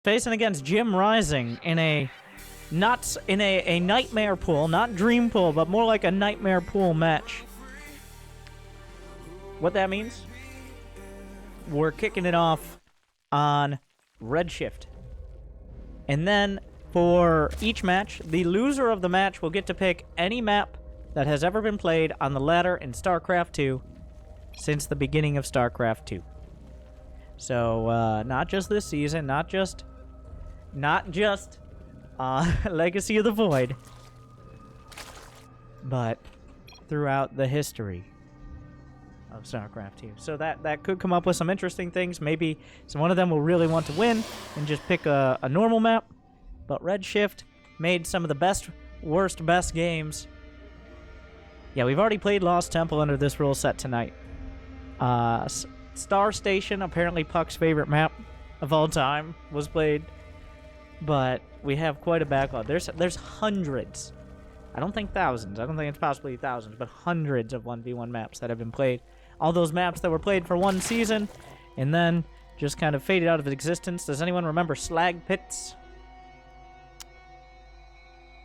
facing against Jimrising in a a nightmare pool, not dream pool, but more like a nightmare pool match. What that means? We're kicking it off on Redshift. And then for each match, the loser of the match will get to pick any map that has ever been played on the ladder in StarCraft 2 since the beginning of StarCraft 2. So, not just this season, not just Legacy of the Void, but throughout the history of StarCraft 2. So that could come up with some interesting things. Maybe one of them will really want to win and just pick a normal map. But Redshift made some of the best games. Yeah, we've already played Lost Temple under this rule set tonight. Star Station, apparently puCK's favorite map of all time, was played. But we have quite a backlog. There's hundreds. I don't think thousands. I don't think it's possibly thousands, but hundreds of 1v1 maps that have been played. All those maps that were played for one season and then just kind of faded out of existence. Does anyone remember Slag Pits?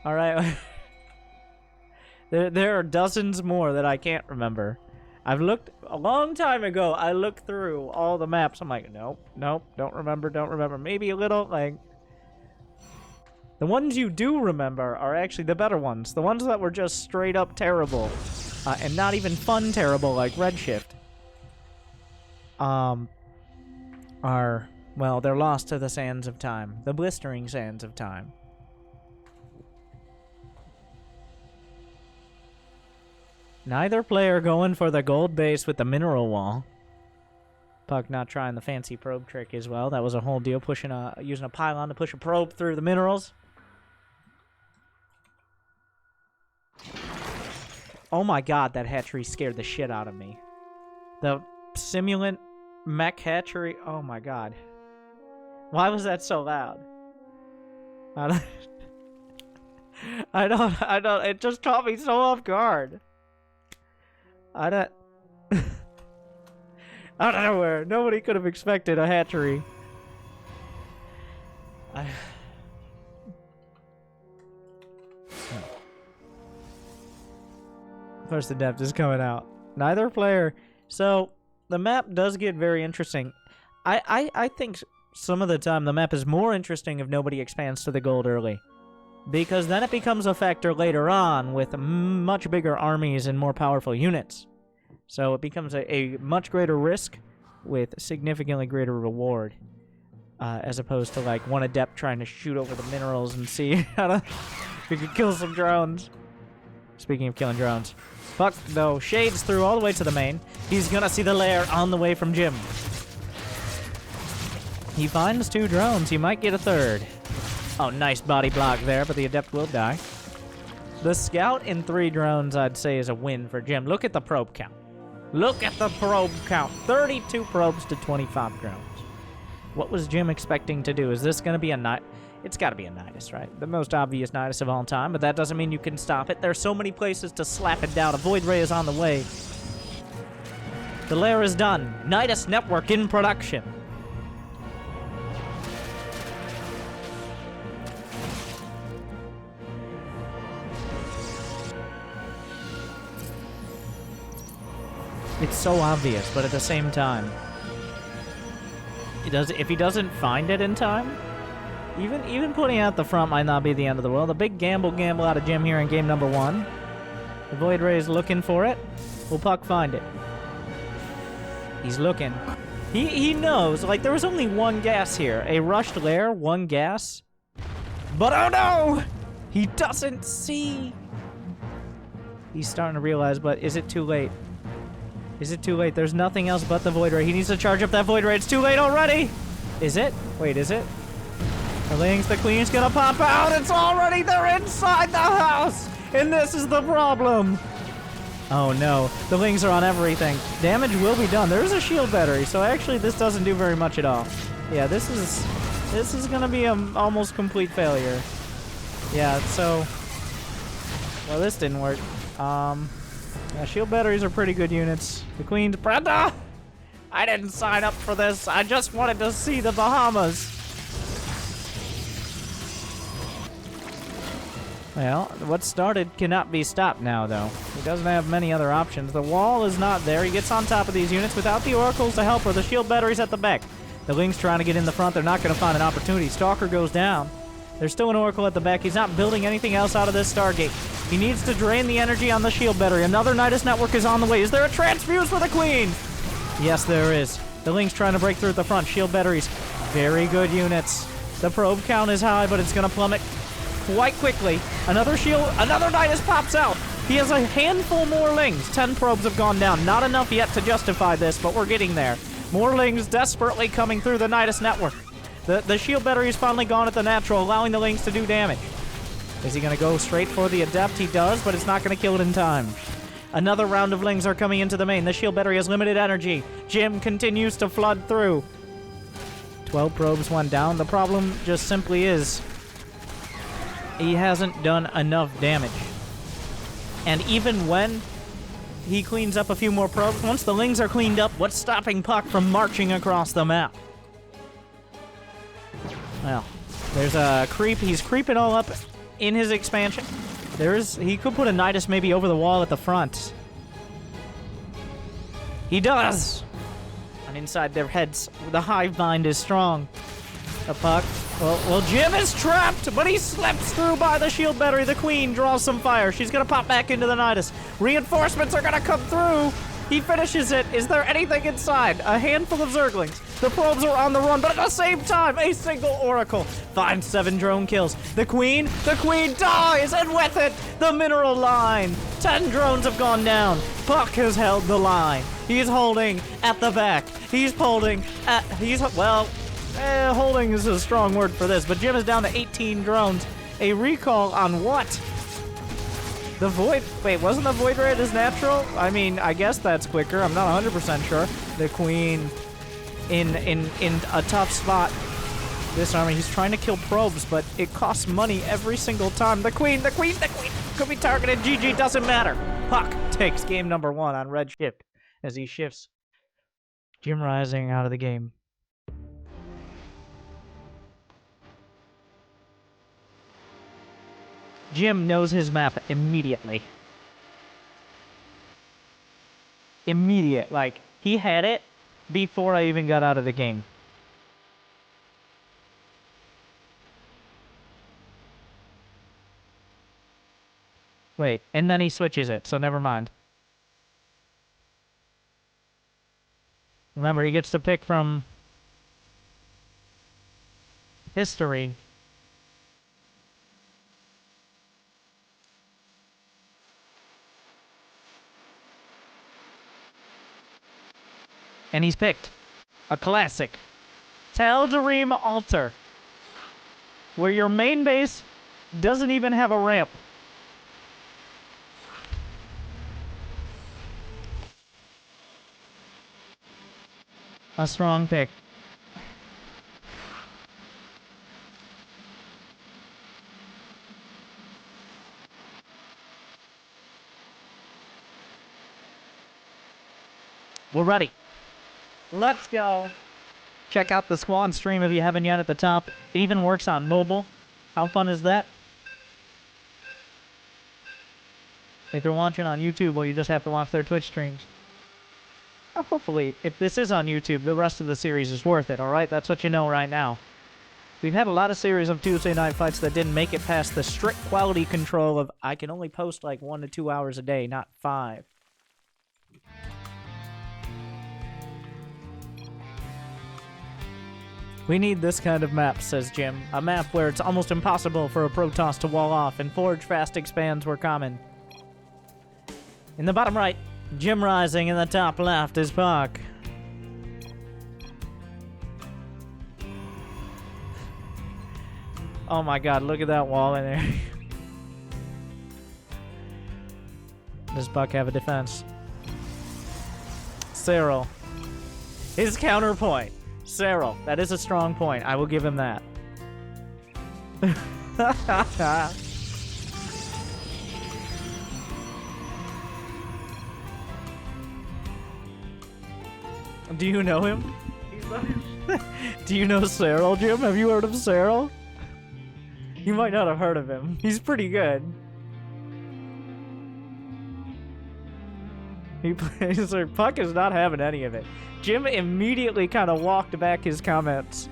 All right. There are dozens more that I can't remember. I've looked a long time ago. I looked through all the maps. I'm like, nope, don't remember. Maybe a little, like... The ones you do remember are actually the better ones. The ones that were just straight up terrible. And not even fun terrible like Redshift. Well, they're lost to the sands of time. The blistering sands of time. Neither player going for the gold base with the mineral wall. puCK not trying the fancy probe trick as well. That was a whole deal, using a pylon to push a probe through the minerals. Oh my god, that hatchery scared the shit out of me. The simulant mech hatchery. Oh my god. Why was that so loud? I don't, it just caught me so off guard. Out of nowhere. Nobody could have expected a hatchery. First Adept is coming out. Neither player. So, the map does get very interesting. I think some of the time the map is more interesting if nobody expands to the gold early. Because then it becomes a factor later on with much bigger armies and more powerful units. So it becomes a much greater risk with significantly greater reward. As opposed to like one Adept trying to shoot over the minerals and see if he could kill some drones. Speaking of killing drones. puCK, though, shades through all the way to the main. He's gonna see the lair on the way from Jim. He finds 2 drones. He might get a 3rd. Oh, nice body block there, but the Adept will die. The Scout in 3 drones, I'd say, is a win for Jim. Look at the probe count. Look at the probe count. 32 probes to 25 drones. What was Jim expecting to do? Is this going to be a night? It's got to be a Nidus, right? The most obvious Nidus of all time, but that doesn't mean you can stop it. There's so many places to slap it down. A Void Ray is on the way. The lair is done. Nidus network in production. It's so obvious, but at the same time, if he doesn't find it in time, even putting out the front might not be the end of the world. A big gamble out of Jim here in game number 1. The Void Ray is looking for it. Will puCK find it? He's looking. He knows, like, there was only 1 gas here. A rushed lair, 1 gas. But oh no! He doesn't see! He's starting to realize, but is it too late? Is it too late? There's nothing else but the Void Ray. He needs to charge up that Void Ray. It's too late already! Is it? Wait, is it? The Queen's gonna pop out! It's already there inside the house! And this is the problem! Oh no, the Lings are on everything. Damage will be done. There is a shield battery, so actually this doesn't do very much at all. Yeah, this is gonna be an almost complete failure. Yeah, so... Well, this didn't work. Yeah, shield batteries are pretty good units. The Queen's... Brenda! I didn't sign up for this. I just wanted to see the Bahamas. Well, what started cannot be stopped now, though. He doesn't have many other options. The wall is not there. He gets on top of these units without the oracles to help her. The shield battery's at the back. The Ling's trying to get in the front. They're not going to find an opportunity. Stalker goes down. There's still an oracle at the back. He's not building anything else out of this Stargate. He needs to drain the energy on the shield battery. Another Nidus network is on the way. Is there a transfuse for the Queen? Yes, there is. The Ling's trying to break through at the front. Shield batteries. Very good units. The probe count is high, but it's going to plummet quite quickly. Another shield, another Nidus pops out. He has a handful more Lings. 10 probes have gone down. Not enough yet to justify this, but we're getting there. More Lings desperately coming through the Nidus network. The shield battery is finally gone at the natural, allowing the Lings to do damage. Is he going to go straight for the Adept? He does, but it's not going to kill it in time. Another round of Lings are coming into the main. The shield battery has limited energy. Jim continues to flood through. 12 probes went down. The problem just simply is he hasn't done enough damage. And even when he cleans up a few more probes, once the Lings are cleaned up, what's stopping puCK from marching across the map? Well, there's a creep. He's creeping all up in his expansion. He could put a Nidus maybe over the wall at the front. He does! And inside their heads, the hive mind is strong. The puCK. Well, Jim is trapped, but he slips through by the shield battery. The Queen draws some fire. She's gonna pop back into the Nidus. Reinforcements are gonna come through. He finishes it. Is there anything inside? A handful of Zerglings. The probes are on the run, but at the same time, a single oracle finds 7 drone kills. The Queen dies, and with it, the mineral line. 10 drones have gone down. puCK has held the line. He's holding at the back. He's holding at, holding is a strong word for this, but Jim is down to 18 drones. A recall on what? The Void... Wait, wasn't the Void Raid as natural? I mean, I guess that's quicker. I'm not 100% sure. The Queen in a tough spot. This army, he's trying to kill probes, but it costs money every single time. The Queen could be targeted. GG, doesn't matter. puCK takes game number 1 on red shift as he shifts Jimrising out of the game. Jim knows his map immediately. Like, he had it before I even got out of the game. Wait, and then he switches it, so never mind. Remember, he gets to pick from history. And he's picked a classic Tal'Darim Altar, where your main base doesn't even have a ramp. A strong pick. We're ready. Let's go. Check out the squad stream if you haven't yet at the top. It even works on mobile. How fun is that? If you're watching on YouTube, well, you just have to watch their Twitch streams. Hopefully, if this is on YouTube, the rest of the series is worth it, alright? That's what you know right now. We've had a lot of series of Tuesday night fights that didn't make it past the strict quality control of I can only post like 1 to 2 hours a day, not 5. We need this kind of map, says Jim. A map where it's almost impossible for a Protoss to wall off, and forge fast expands were common. In the bottom right, Jimrising. In the top left is puCK. Oh my god, look at that wall in there. Does puCK have a defense? Cyril. His counterpoint. Cyril, that is a strong point. I will give him that. Do you know him? Do you know Cyril, Jim? Have you heard of Cyril? You might not have heard of him. He's pretty good. He's like, puCK is not having any of it. Jim immediately kind of walked back his comments.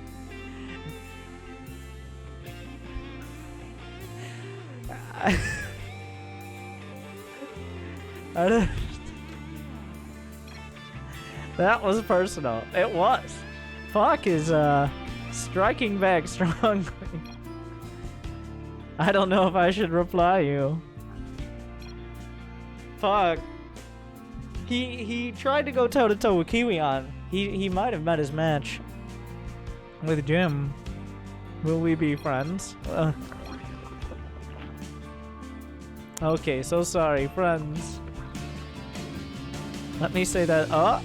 That was personal. It was. puCK is striking back strongly. I don't know if I should reply you. puCK. He tried to go toe-to-toe with Kiwion. He might have met his match with Jim. Will we be friends? Okay, so sorry, friends. Let me say that. Oh!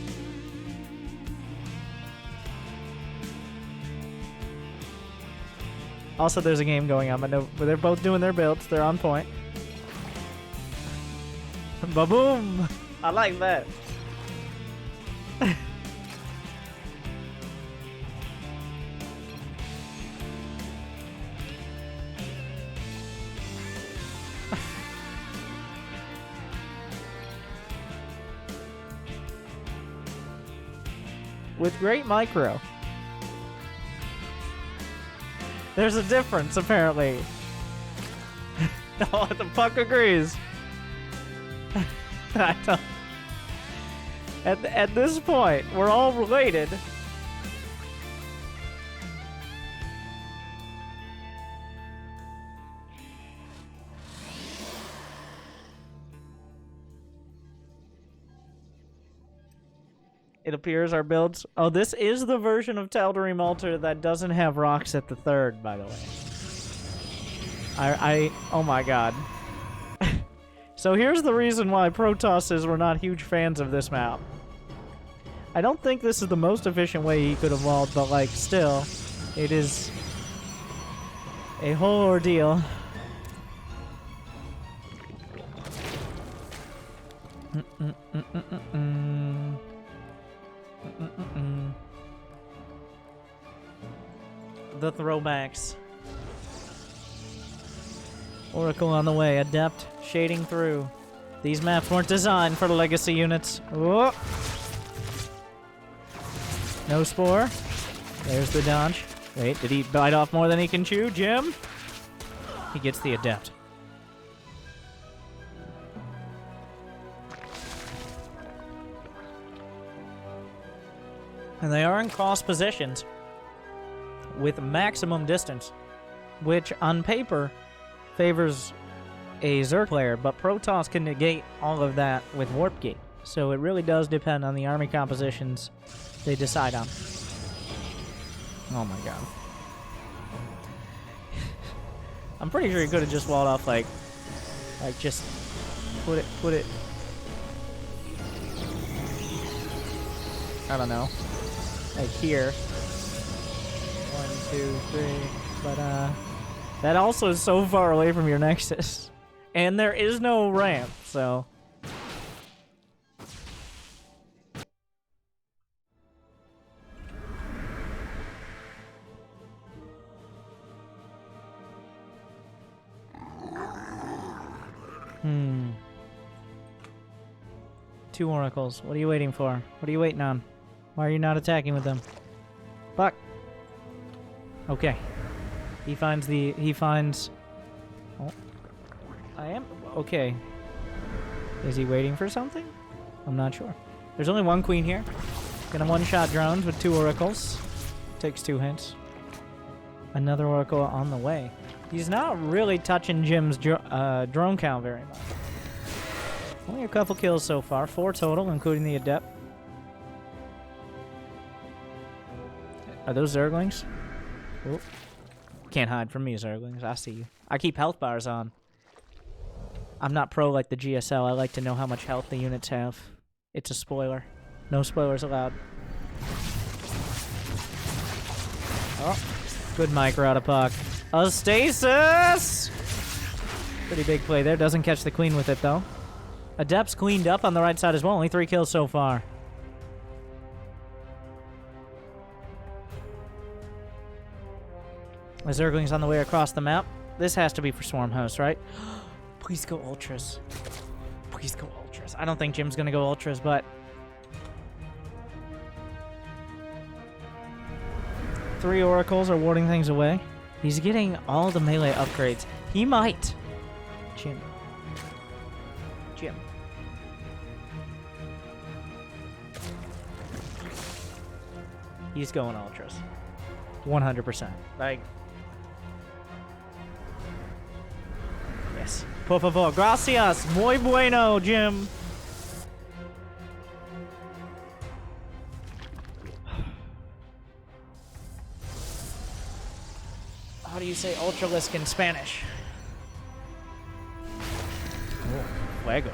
Also, there's a game going on, but they're both doing their builds. They're on point. Ba-boom! I like that. With great micro. There's a difference, apparently. Oh, the puCK agrees. I don't. At this point, we're all related. It appears our builds... Oh, this is the version of Tal'Darim Altar that doesn't have rocks at the third, by the way. Oh my god. So here's the reason why Protosses were not huge fans of this map. I don't think this is the most efficient way he could have walled, but like, still, it is a whole ordeal. The throwbacks. Oracle on the way, Adept shading through. These maps weren't designed for the legacy units. Whoa. No Spore. There's the dodge. Wait, did he bite off more than he can chew, Jim? He gets the Adept. And they are in cross positions with maximum distance, which on paper favors a Zerg player, but Protoss can negate all of that with Warp Gate. So it really does depend on the army compositions they decide on. Oh my god. I'm pretty sure he could have just walled off like just put it. I don't know. Like here. 1, 2, 3. But that also is so far away from your Nexus. And there is no ramp, so. Two oracles. What are you waiting for? What are you waiting on? Why are you not attacking with them? Fuck. Okay. He finds... Oh. I am... Okay. Is he waiting for something? I'm not sure. There's only one queen here. Gonna one-shot drones with 2 oracles. Takes 2 hits. Another oracle on the way. He's not really touching Jim's drone count very much. Only a couple kills so far. 4 total, including the Adept. Are those Zerglings? Oh. Can't hide from me, Zerglings. I see you. I keep health bars on. I'm not pro like the GSL. I like to know how much health the units have. It's a spoiler. No spoilers allowed. Oh. Good micro out of puCK. A stasis! Pretty big play there. Doesn't catch the queen with it, though. Adept's cleaned up on the right side as well. Only 3 kills so far. The Zergling's on the way across the map. This has to be for Swarm Host, right? Please go Ultras. Please go Ultras. I don't think Jim's gonna go Ultras, but... 3 Oracles are warding things away. He's getting all the melee upgrades. He might. Jim. He's going Ultras. 100%. Like... Yes. Por favor. Gracias. Muy bueno, Jim. How do you say Ultralisk in Spanish? Oh, fuego.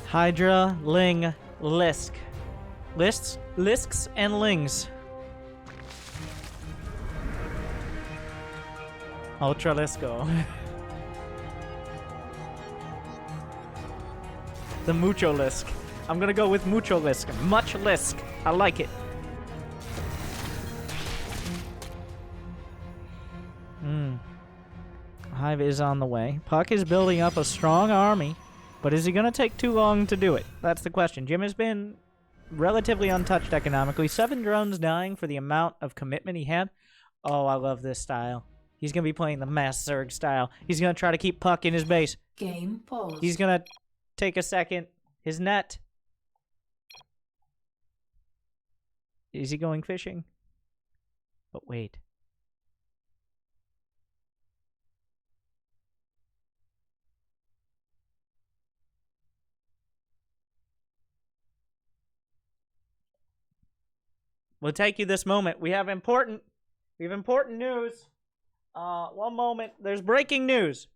Hydra, Ling, Lisk. Lisks, and Lings. Ultralisco. The MUCHOLISK. I'm gonna go with MUCHOLISK. MUCHOLISK. I like it. Hive is on the way. puCK is building up a strong army, but is he gonna take too long to do it? That's the question. Jim has been relatively untouched economically. 7 drones dying for the amount of commitment he had. Oh, I love this style. He's going to be playing the Mass Zerg style. He's going to try to keep puCK in his base. Game pause. He's going to take a second. His net. Is he going fishing? But wait. We'll take you this moment. We have important news. One moment. There's breaking news.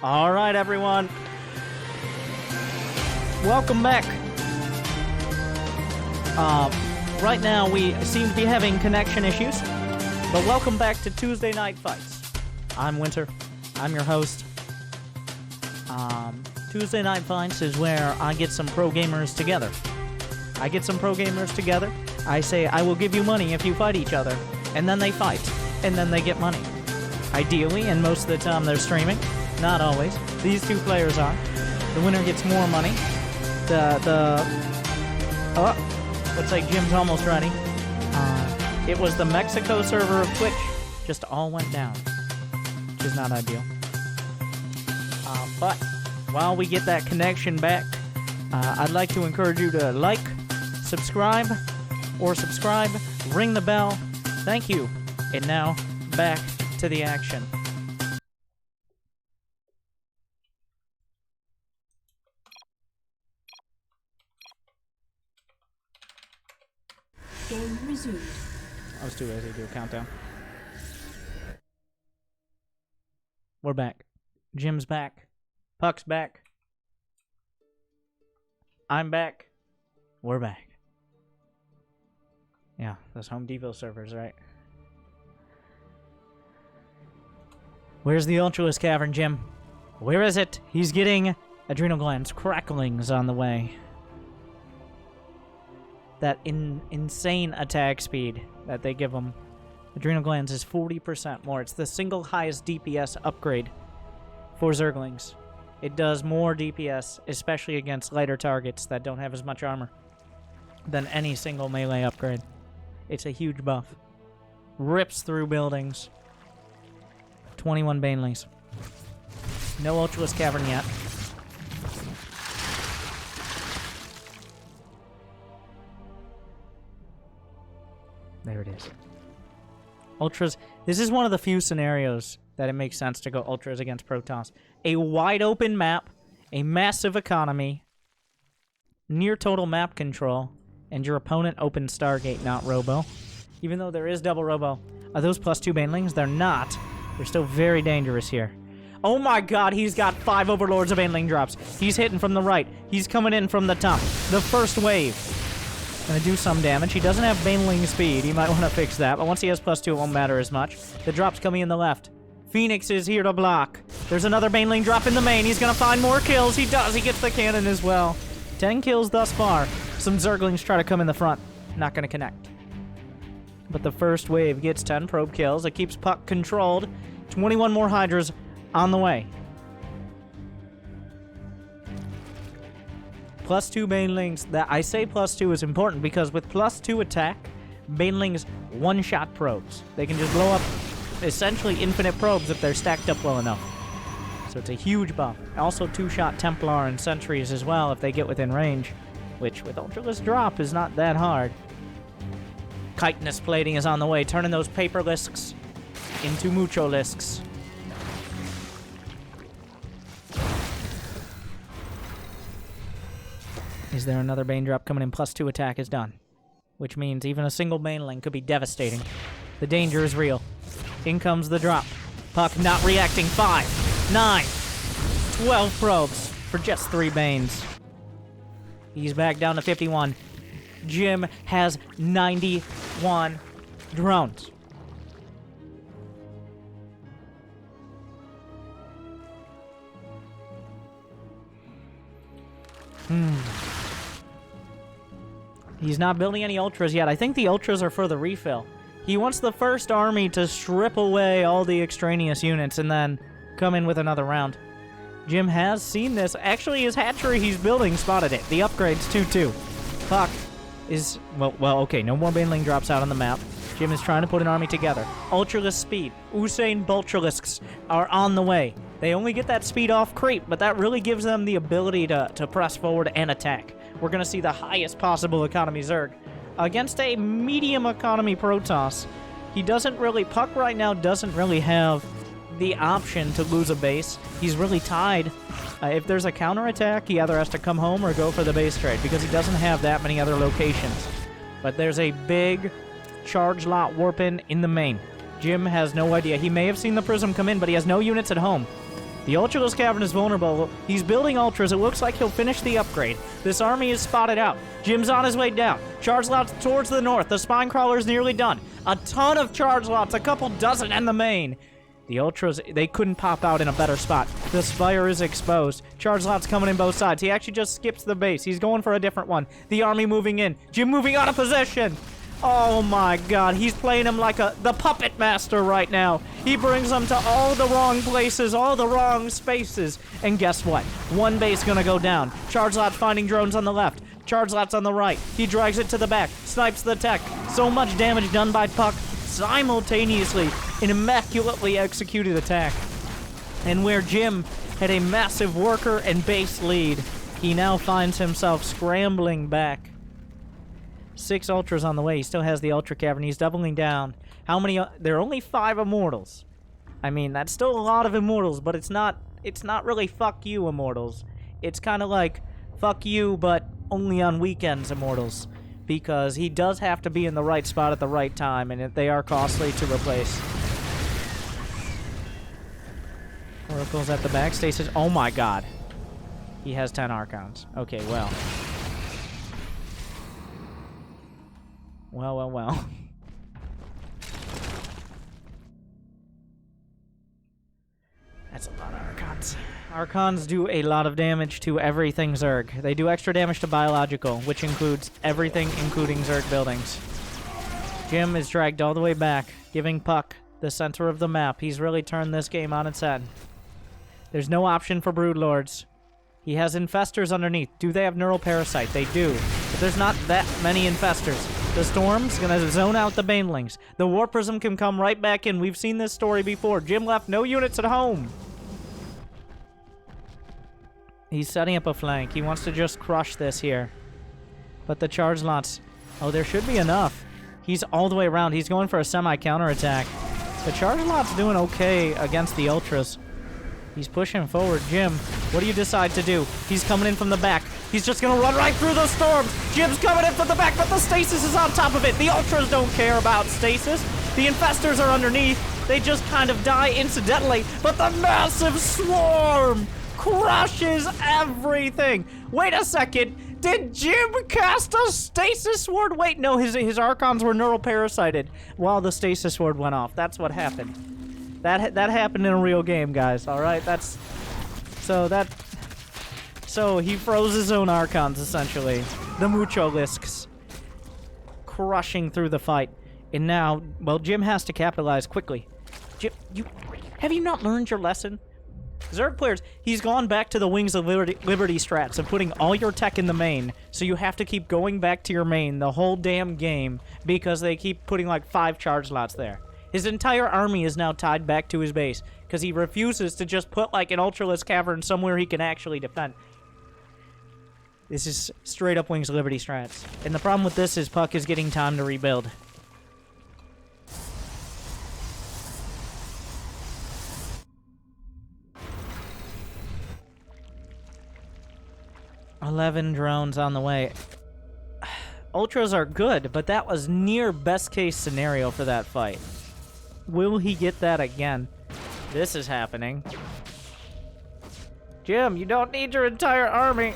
All right, everyone. Welcome back. Right now, we seem to be having connection issues, but welcome back to Tuesday Night Fights. I'm Winter. I'm your host. Tuesday Night Fights is where I get some pro gamers together. I say, I will give you money if you fight each other. And then they fight. And then they get money. Ideally, and most of the time they're streaming. Not always. These 2 players are. The winner gets more money. Looks like Jim's almost ready. It was the Mexico server of Twitch. Just all went down. Which is not ideal. But while we get that connection back, I'd like to encourage you to like, subscribe, ring the bell. Thank you. And now, back to the action. Game resumed. I was too lazy to do a countdown. We're back. Jim's back. puCK's back. I'm back. We're back. Yeah, those Home Depot servers, right? Where's the Ultralisk Cavern, Jim? Where is it? He's getting adrenal glands cracklings on the way. That insane attack speed that they give him. Adrenal glands is 40% more. It's the single highest DPS upgrade for Zerglings. It does more DPS, especially against lighter targets that don't have as much armor, than any single melee upgrade. It's a huge buff. Rips through buildings. 21 Banelings. No Ultralisk Cavern yet. There it is. Ultras. This is one of the few scenarios that it makes sense to go Ultras against Protoss. A wide open map, a massive economy, near total map control, and your opponent opens Stargate, not Robo. Even though there is double Robo. Are those +2 Banelings? They're not. They're still very dangerous here. Oh my god, he's got 5 Overlords of Baneling drops. He's hitting from the right. He's coming in from the top. The first wave. Gonna do some damage. He doesn't have Baneling speed. He might want to fix that, but once he has +2, it won't matter as much. The drop's coming in the left. Phoenix is here to block. There's another Baneling drop in the main. He's gonna find more kills. He does. He gets the cannon as well. 10 kills thus far. Some Zerglings try to come in the front. Not gonna connect. But the first wave gets 10 probe kills. It keeps puCK controlled. 21 more Hydras on the way. +2 banelings. That I say +2 is important because with +2 attack, banelings one-shot probes. They can just blow up essentially infinite probes if they're stacked up well enough. So it's a huge buff. Also 2-shot Templar and Sentries as well if they get within range, which with Ultralisk drop is not that hard. Chitinous plating is on the way, turning those Paperlisks into MUCHOLISKS. Is there another Bane drop coming in? +2 attack is done. Which means even a single Baneling could be devastating. The danger is real. In comes the drop. puCK not reacting. 5, 9, 12 probes for just 3 Banes. He's back down to 51. Jim has 91 drones. He's not building any Ultras yet. I think the Ultras are for the refill. He wants the first army to strip away all the extraneous units and then come in with another round. Jim has seen this. Actually, his hatchery he's building spotted it. The upgrade's 2-2. puCK is... Well, okay, no more Baneling drops out on the map. Jim is trying to put an army together. Ultralisk speed. Usain Boltralisks are on the way. They only get that speed off creep, but that really gives them the ability to press forward and attack. We're going to see the highest possible economy Zerg against a medium economy Protoss. He doesn't really... puCK right now doesn't really have the option to lose a base. He's really tied. If there's a counterattack, he either has to come home or go for the base trade because he doesn't have that many other locations. But there's a big charge lot warping in the main. Jim has no idea. He may have seen the Prism come in, but he has no units at home. The Ultralisk Cavern is vulnerable. He's building Ultras. It looks like he'll finish the upgrade. This army is spotted out. Jim's on his way down. Charge lots towards the north. The Spine Crawler's nearly done. A ton of charge lots, a couple dozen in the main. The Ultras, they couldn't pop out in a better spot. The Spire is exposed. Charge lots coming in both sides. He actually just skips the base. He's going for a different one. The army moving in. Jim moving out of position. Oh my god, he's playing him like the puppet master right now. He brings them to all the wrong places, all the wrong spaces. And guess what? One base gonna go down. Charge lot finding drones on the left. Charge lots on the right. He drags it to the back. Snipes the tech. So much damage done by puCK simultaneously. An immaculately executed attack. And where Jim had a massive worker and base lead, he now finds himself scrambling back. 6 Ultras on the way. He still has the Ultra Cavern. He's doubling down. How many? There are only 5 Immortals. I mean, that's still a lot of Immortals, but it's not really fuck you Immortals. It's kind of like fuck you, but only on weekends Immortals. Because he does have to be in the right spot at the right time, and they are costly to replace. Oracle's at the back. Stasis. Oh my god. He has 10 Archons. Okay, well. Well. That's a lot of Archons. Archons do a lot of damage to everything Zerg. They do extra damage to biological, which includes everything, including Zerg buildings. Jim is dragged all the way back, giving puCK the center of the map. He's really turned this game on its head. There's no option for Broodlords. He has Infestors underneath. Do they have Neural Parasite? They do. But there's not that many Infestors. The Storm's gonna zone out the Banelings. The War Prism can come right back in. We've seen this story before. Jim left no units at home. He's setting up a flank. He wants to just crush this here. But the charge lots... Oh, there should be enough. He's all the way around. He's going for a semi-counterattack. The charge lot's doing okay against the Ultras. He's pushing forward. Jim, what do you decide to do? He's coming in from the back. He's just going to run right through the storm. Jim's coming in from the back, but the Stasis is on top of it. The Ultras don't care about Stasis. The Infestors are underneath. They just kind of die incidentally, but the massive swarm crushes everything. Wait a second. Did Jim cast a Stasis Sword? Wait, no, his Archons were Neural Parasited while the Stasis Sword went off. That's what happened. That happened in a real game, guys. All right, so he froze his own Archons essentially. The MUCHOLISKS crushing through the fight. And now, well, Jim has to capitalize quickly. Jim, have you not learned your lesson? Zerg players, he's gone back to the Wings of Liberty strats of putting all your tech in the main, so you have to keep going back to your main the whole damn game because they keep putting like 5 charge slots there. His entire army is now tied back to his base because he refuses to just put like an Ultralisk cavern somewhere he can actually defend. This is straight up Wings of Liberty strats. And the problem with this is puCK is getting time to rebuild. $11 drones on the way. Ultras are good, but that was near best case scenario for that fight. Will he get that again? This is happening. Jim, you don't need your entire army.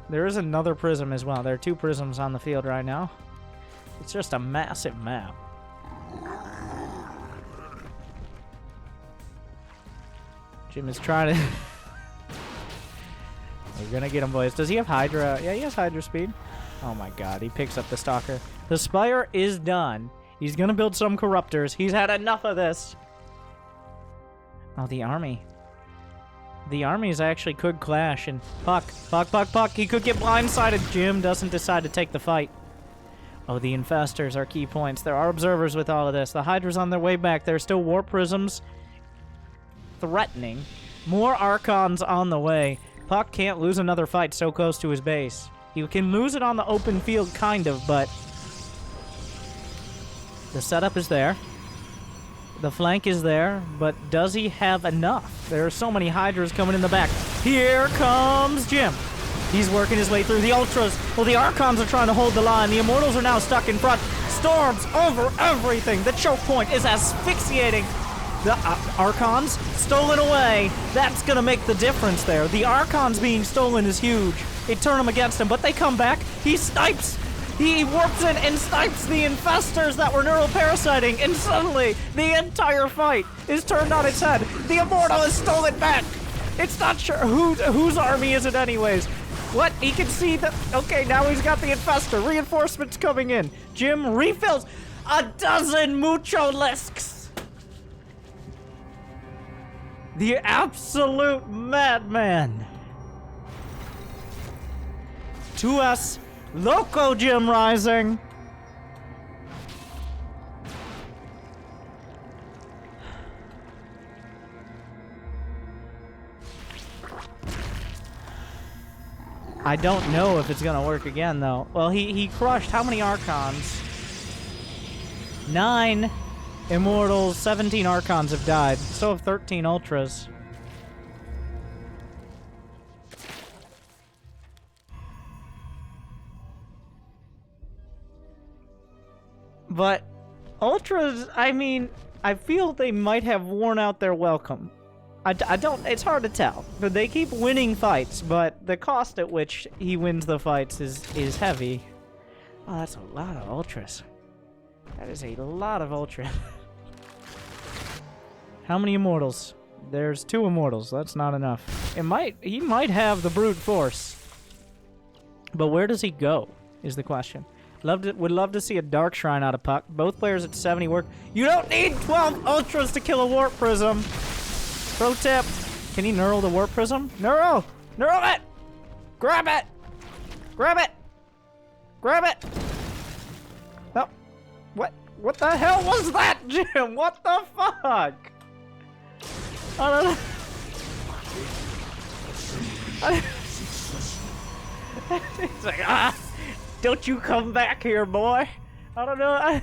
There is another prism as well. There are 2 prisms on the field right now. It's just a massive map. Jim is trying to... We're gonna get him, boys. Does he have Hydra? Yeah, he has Hydra speed. Oh my god, he picks up the Stalker. The Spire is done. He's gonna build some Corruptors. He's had enough of this. Oh, the army. The armies actually could clash, and puCK. He could get blindsided. Jim doesn't decide to take the fight. Oh, the Infestors are key points. There are observers with all of this. The Hydra's on their way back. There's still Warp Prisms threatening. More Archons on the way. puCK can't lose another fight so close to his base. He can lose it on the open field, kind of, but the setup is there. The flank is there, but does he have enough? There are so many Hydras coming in the back. Here comes Jim. He's working his way through the Ultras. Well, the Archons are trying to hold the line. The Immortals are now stuck in front. Storms over everything. The choke point is asphyxiating. The Archons stolen away. That's going to make the difference there. The Archons being stolen is huge. It turned them against him, but they come back. He snipes. He warps in and snipes the Infestors that were neuroparasiting, and suddenly the entire fight is turned on its head. The Immortal is stolen back. It's not sure whose army is it anyways. What? He can see that. Okay, now he's got the Infestor. Reinforcements coming in. Jim refills a dozen MUCHOLISKS. The absolute madman. 2S Loco Jimrising. I don't know if it's gonna work again though. Well, he crushed how many Archons? 9 Immortals, 17 Archons have died. So have 13 Ultras. But Ultras, I mean, I feel they might have worn out their welcome. I don't, it's hard to tell. But they keep winning fights, but the cost at which he wins the fights is heavy. Oh, that's a lot of Ultras. That is a lot of Ultras. How many Immortals? There's 2 Immortals. That's not enough. He might have the brute force. But where does he go, is the question. Would love to see a Dark Shrine out of puCK. Both players at 70 work. You don't need 12 Ultras to kill a Warp Prism. Pro tip. Can he neural the Warp Prism? Neural! Neural it! Grab it! Grab it! Grab it! Oh. What the hell was that, Jim? What the fuck? I don't know. It's like, don't you come back here, boy. I don't know.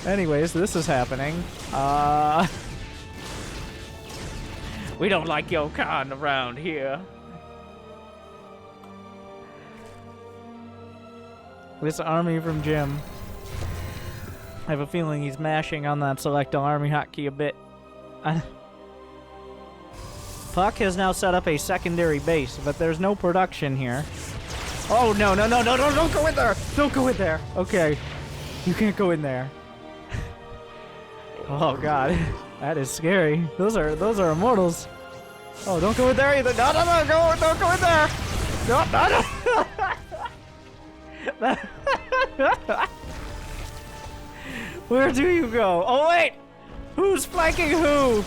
Anyways, this is happening. We don't like your kind around here. This army from Jim. I have a feeling he's mashing on that select all army hotkey a bit. puCK has now set up a secondary base, but there's no production here. Oh, no, don't go in there! Don't go in there! Okay. You can't go in there. Oh, God. That is scary. Those are Immortals. Oh, don't go in there either. No, don't go in there! No. Where do you go? Oh, wait! Who's flanking who?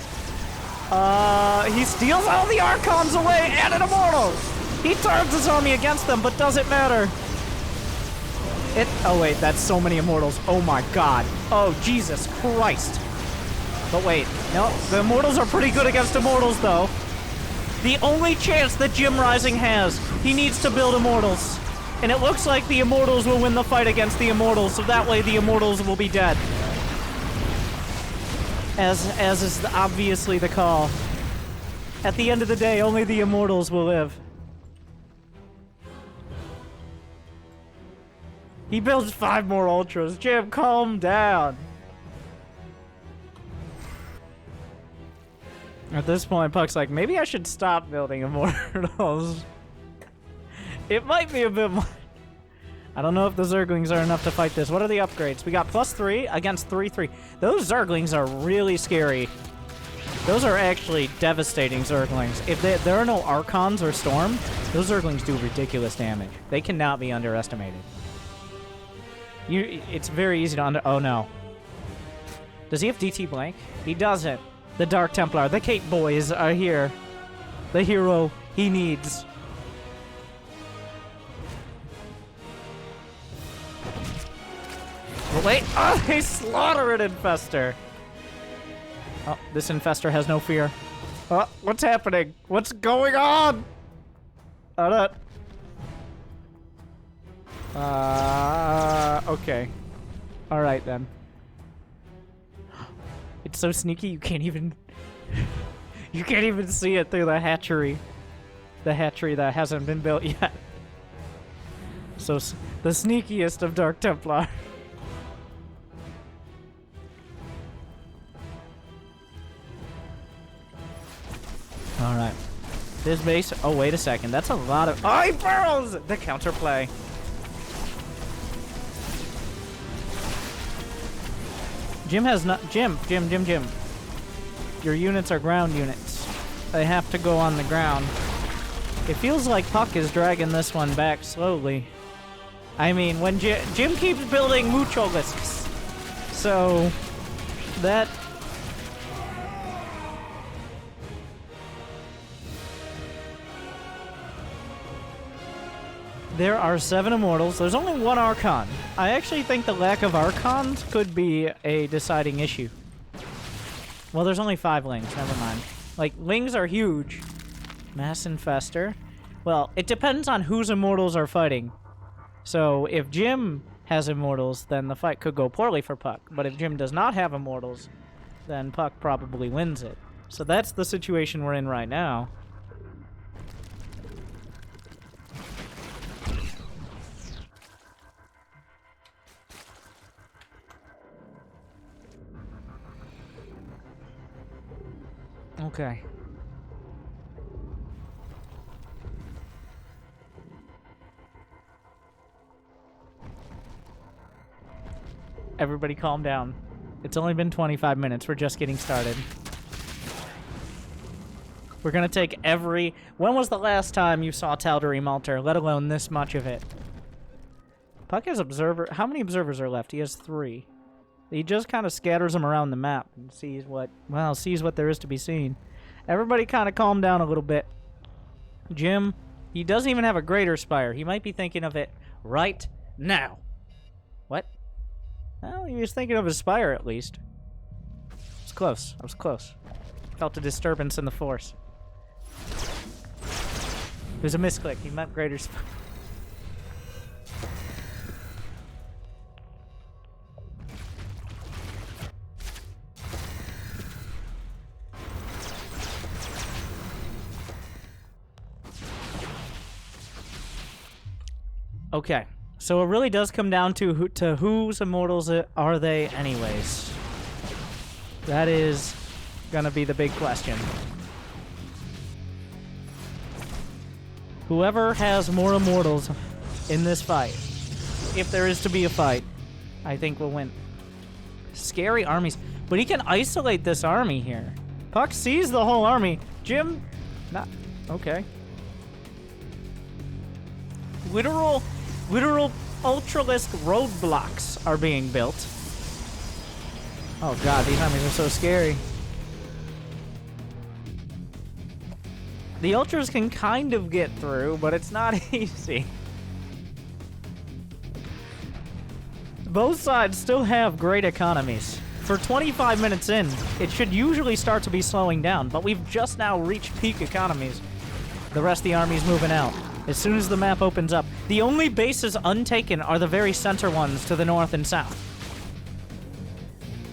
He steals all the Archons away and an Immortal! He turns his army against them, but does it matter? Oh, wait, that's so many Immortals. Oh, my God. Oh, Jesus Christ. But wait, no, the Immortals are pretty good against Immortals, though. The only chance that Jimrising has, he needs to build Immortals. And it looks like the Immortals will win the fight against the Immortals, so that way the Immortals will be dead. As is obviously the call. At the end of the day, only the Immortals will live. He builds 5 more Ultras. Jim, calm down. At this point, puCK's like, maybe I should stop building Immortals. It might be a bit much. I don't know if the Zerglings are enough to fight this. What are the upgrades? We got +3 against 3/3. Those Zerglings are really scary. Those are actually devastating Zerglings. If there are no Archons or Storm, those Zerglings do ridiculous damage. They cannot be underestimated. It's very easy to oh no. Does he have DT blank? He doesn't. The Dark Templar, the Cape Boys are here. The hero he needs. Oh, wait! Oh, they slaughter an Infestor! Oh, this Infestor has no fear. Oh, what's happening? What's going on? Okay. Alright then. It's so sneaky you can't even... you can't even see it through the hatchery. The hatchery that hasn't been built yet. So, the sneakiest of Dark Templar. Alright. This base... oh, wait a second. That's a lot of... oh, he burrows! The counterplay. Jim has not... Jim. Your units are ground units. They have to go on the ground. It feels like puCK is dragging this one back slowly. I mean, when Jim keeps building MUCHOLISKS. So... that... there are 7 Immortals. There's only 1 Archon. I actually think the lack of Archons could be a deciding issue. Well, there's only 5 Lings. Never mind. Like, Lings are huge. Mass Infestor. Well, it depends on whose Immortals are fighting. So, if Jim has Immortals, then the fight could go poorly for puCK. But if Jim does not have Immortals, then puCK probably wins it. So that's the situation we're in right now. Okay. Everybody calm down. It's only been 25 minutes. We're just getting started. We're gonna take every... when was the last time you saw Tal'Darim Altar, let alone this much of it? puCK has observer... how many observers are left? He has 3. He just kind of scatters them around the map and sees what... well, sees what there is to be seen. Everybody kind of calm down a little bit. Jim, he doesn't even have a Greater Spire. He might be thinking of it right now. What? Well, he was thinking of his Spire at least. I was close. I was close. Felt a disturbance in the Force. It was a misclick. He meant Greater Spire. Okay, so it really does come down to whose Immortals are they anyways. That is gonna be the big question. Whoever has more Immortals in this fight, if there is to be a fight, I think will win. Scary armies, but he can isolate this army here. puCK sees the whole army. Jim, not okay. Literal Ultralisk roadblocks are being built. Oh god, these armies are so scary. The Ultras can kind of get through, but it's not easy. Both sides still have great economies. For 25 minutes in, it should usually start to be slowing down, but we've just now reached peak economies. The rest of the army's moving out. As soon as the map opens up, the only bases untaken are the very center ones to the north and south.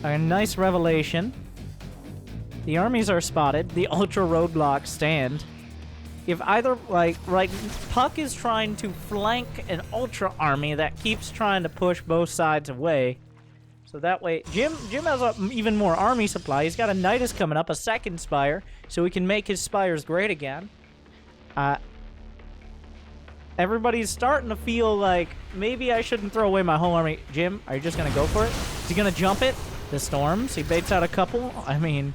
A nice revelation. The armies are spotted. The Ultra roadblocks stand. If either, like, puCK is trying to flank an Ultra army that keeps trying to push both sides away. So that way, Jim has even more army supply. He's got a Nidus coming up, a second Spire, so he can make his Spires great again. Everybody's starting to feel like maybe I shouldn't throw away my whole army. Jim, are you just going to go for it? Is he going to jump it? The storms? He baits out a couple? I mean,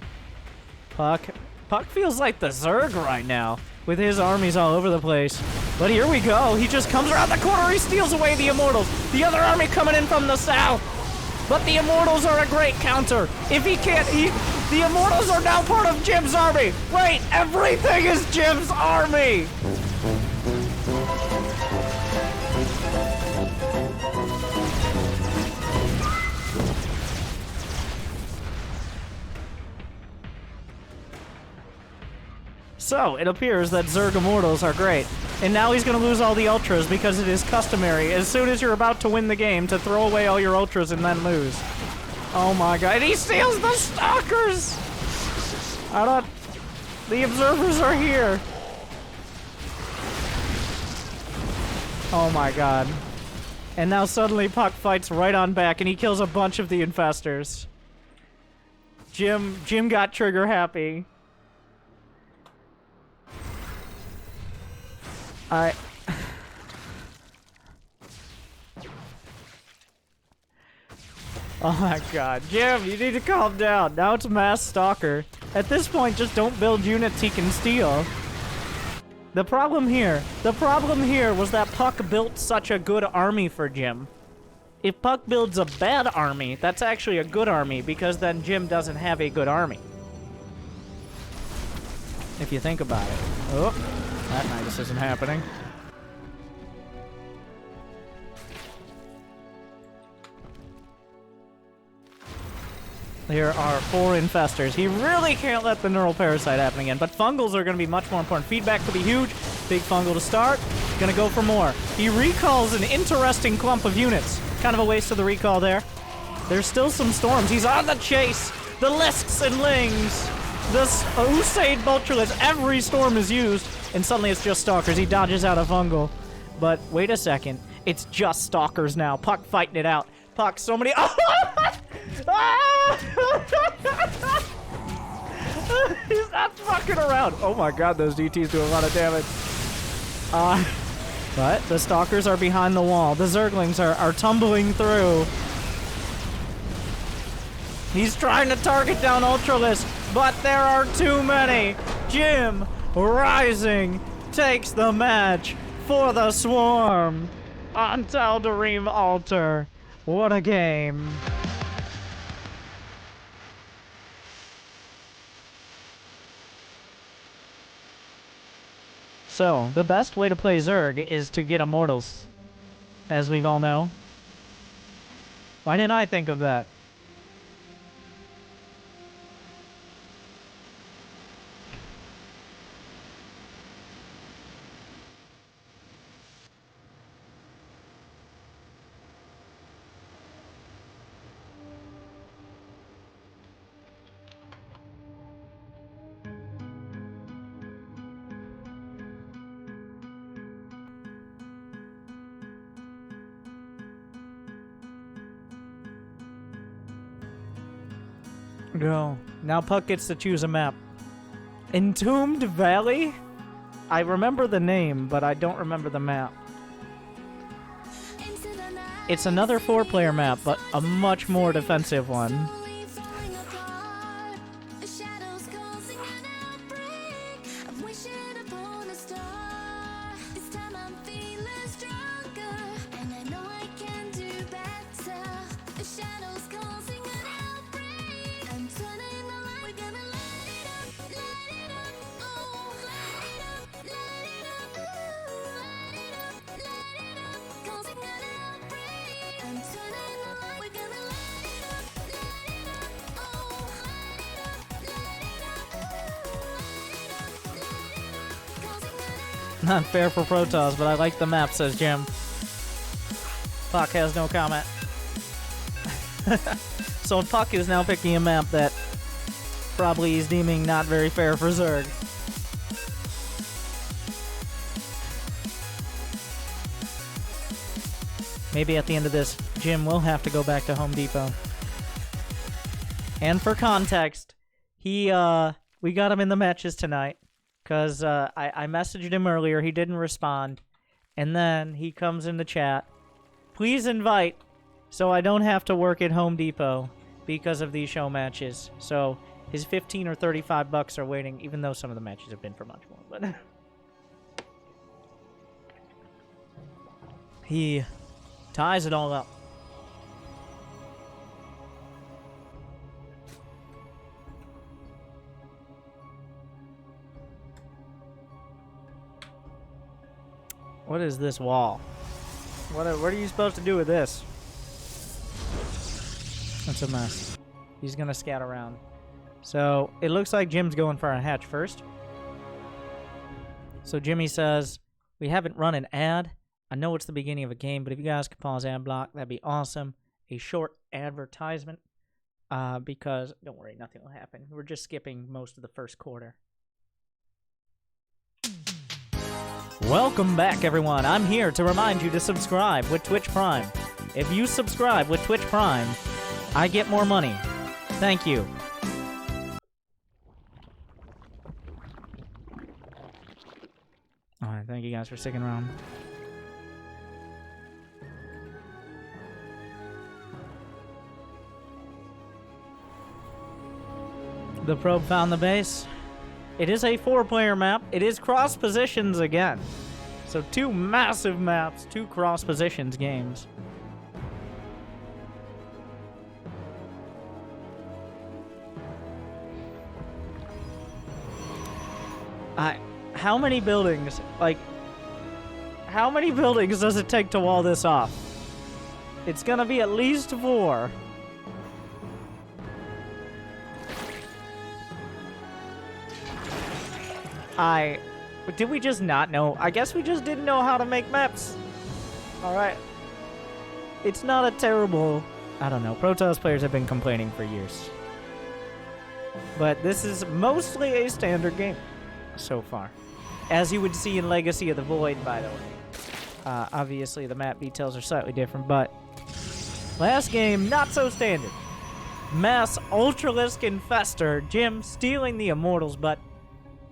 puCK feels like the Zerg right now, with his armies all over the place. But here we go. He just comes around the corner. He steals away the Immortals. The other army coming in from the south. But the Immortals are a great counter. If he can't, the Immortals are now part of Jim's army. Wait, everything is Jim's army. So, it appears that Zerg Immortals are great. And now he's going to lose all the Ultras because it is customary, as soon as you're about to win the game, to throw away all your Ultras and then lose. Oh my god. And he steals the Stalkers! The Observers are here. Oh my god. And now suddenly puCK fights right on back and he kills a bunch of the Infestors. Jim got trigger happy. Oh my god. Jim, you need to calm down. Now it's mass Stalker. At this point, just don't build units he can steal. The problem here was that puCK built such a good army for Jim. If puCK builds a bad army, that's actually a good army, because then Jim doesn't have a good army. If you think about it. Oh, that Nidus isn't happening. There are 4 Infestors. He really can't let the Neural Parasite happen again, but Fungals are going to be much more important. Feedback could be huge. Big Fungal to start. Gonna go for more. He recalls an interesting clump of units. Kind of a waste of the recall there. There's still some storms. He's on the chase. The Lisks and Lings. The Usaid Vulturelets. Every storm is used. And suddenly it's just Stalkers. He dodges out a Fungal. But wait a second. It's just Stalkers now. puCK fighting it out. puCK, so many... He's not fucking around. Oh my god, those DTs do a lot of damage. But the Stalkers are behind the wall. The Zerglings are tumbling through. He's trying to target down Ultralisk, but there are too many. Jim Rising takes the match for the Swarm on Tal'Darim Altar. What a game. So, the best way to play Zerg is to get Immortals, as we all know. Why didn't I think of that? Go. Now puCK gets to choose a map. Entombed Valley? I remember the name, but I don't remember the map. It's another 4-player map, but a much more defensive one. Not fair for Protoss, but I like the map, says Jim. puCK has no comment. So puCK is now picking a map that probably he's deeming not very fair for Zerg. Maybe at the end of this, Jim will have to go back to Home Depot. And for context, we got him in the matches tonight. Because I messaged him earlier, he didn't respond. And then he comes in the chat. Please invite so I don't have to work at Home Depot because of these show matches. So his 15 or 35 bucks are waiting, even though some of the matches have been for much more. But he ties it all up. What is this wall? What are you supposed to do with this? That's a mess. He's gonna scout around. So it looks like Jim's going for a hatch first. So Jimmy says, we haven't run an ad. I know it's the beginning of a game, but if you guys could pause ad block, that'd be awesome. A short advertisement. Because, don't worry, nothing will happen. We're just skipping most of the first quarter. Welcome back, everyone. I'm here to remind you to subscribe with Twitch Prime. If you subscribe with Twitch Prime, I get more money. Thank you. Alright, thank you guys for sticking around. The probe found the base. It is a 4-player map. It is cross positions again. So 2 massive maps, 2 cross positions games. How many buildings, like, how many buildings does it take to wall this off? It's gonna be at least 4. Did we just not know? I guess we just didn't know how to make maps. Alright. It's not a terrible... I don't know. Protoss players have been complaining for years. But this is mostly a standard game so far. As you would see in Legacy of the Void, by the way. Obviously, the map details are slightly different, but... Last game, not so standard. Mass Ultralisk Infestor. Jim stealing the Immortals, but...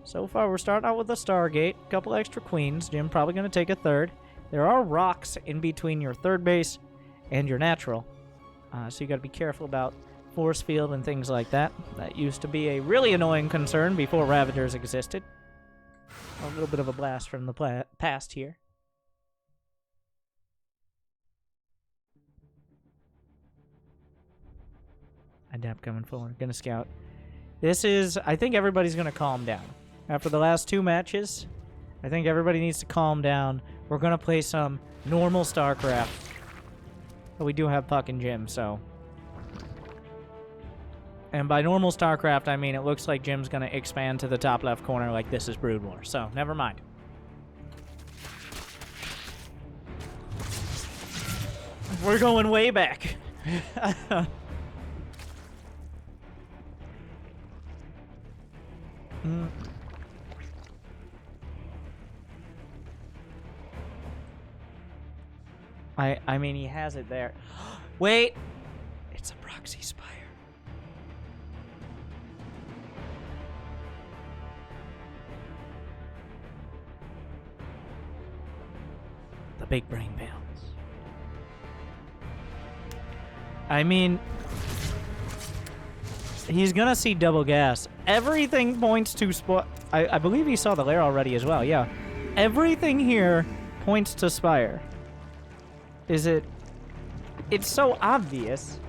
So far, we're starting out with a Stargate, a couple extra queens. Jim probably going to take a third. There are rocks in between your third base and your natural. So you got to be careful about force field and things like that. That used to be a really annoying concern before Ravagers existed. A little bit of a blast from the past here. Adept coming forward. Gonna scout. This is... I think everybody's going to calm down. After the last 2 matches, I think everybody needs to calm down. We're going to play some normal StarCraft. But we do have puCK and Jim, so... And by normal StarCraft, I mean it looks like Jim's going to expand to the top left corner like this is Brood War. So, never mind. We're going way back. I mean, he has it there. Wait! It's a proxy spire. The big brain bounce. I mean, he's gonna see double gas. Everything points to I believe he saw the lair already as well, yeah. Everything here points to Spire. Is it... It's so obvious,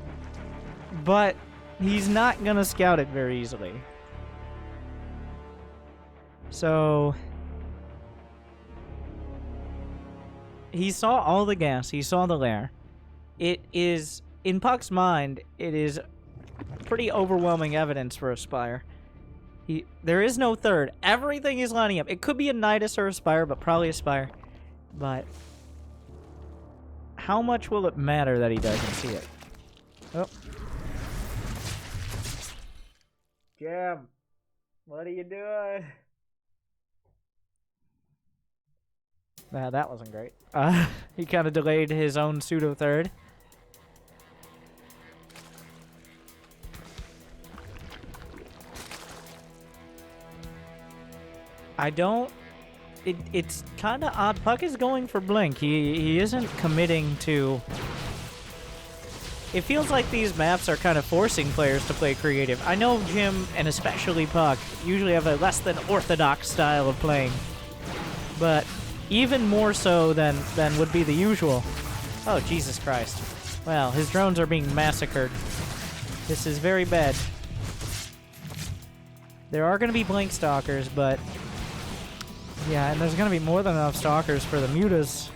but he's not gonna scout it very easily. So... He saw all the gas, he saw the lair. It is... In puCK's mind, it is pretty overwhelming evidence for a Spire. There is no third. Everything is lining up. It could be a Nidus or a Spire, but probably a Spire. But how much will it matter that he doesn't see it? Oh. Jim, what are you doing? Nah, that wasn't great. He kind of delayed his own pseudo third. I don't... It's kind of odd. puCK is going for Blink. He isn't committing to... It feels like these maps are kind of forcing players to play creative. I know Jim, and especially puCK, usually have a less than orthodox style of playing. But even more so than would be the usual. Oh, Jesus Christ. Well, his drones are being massacred. This is very bad. There are going to be Blink Stalkers, but... Yeah, and there's going to be more than enough Stalkers for the mutas.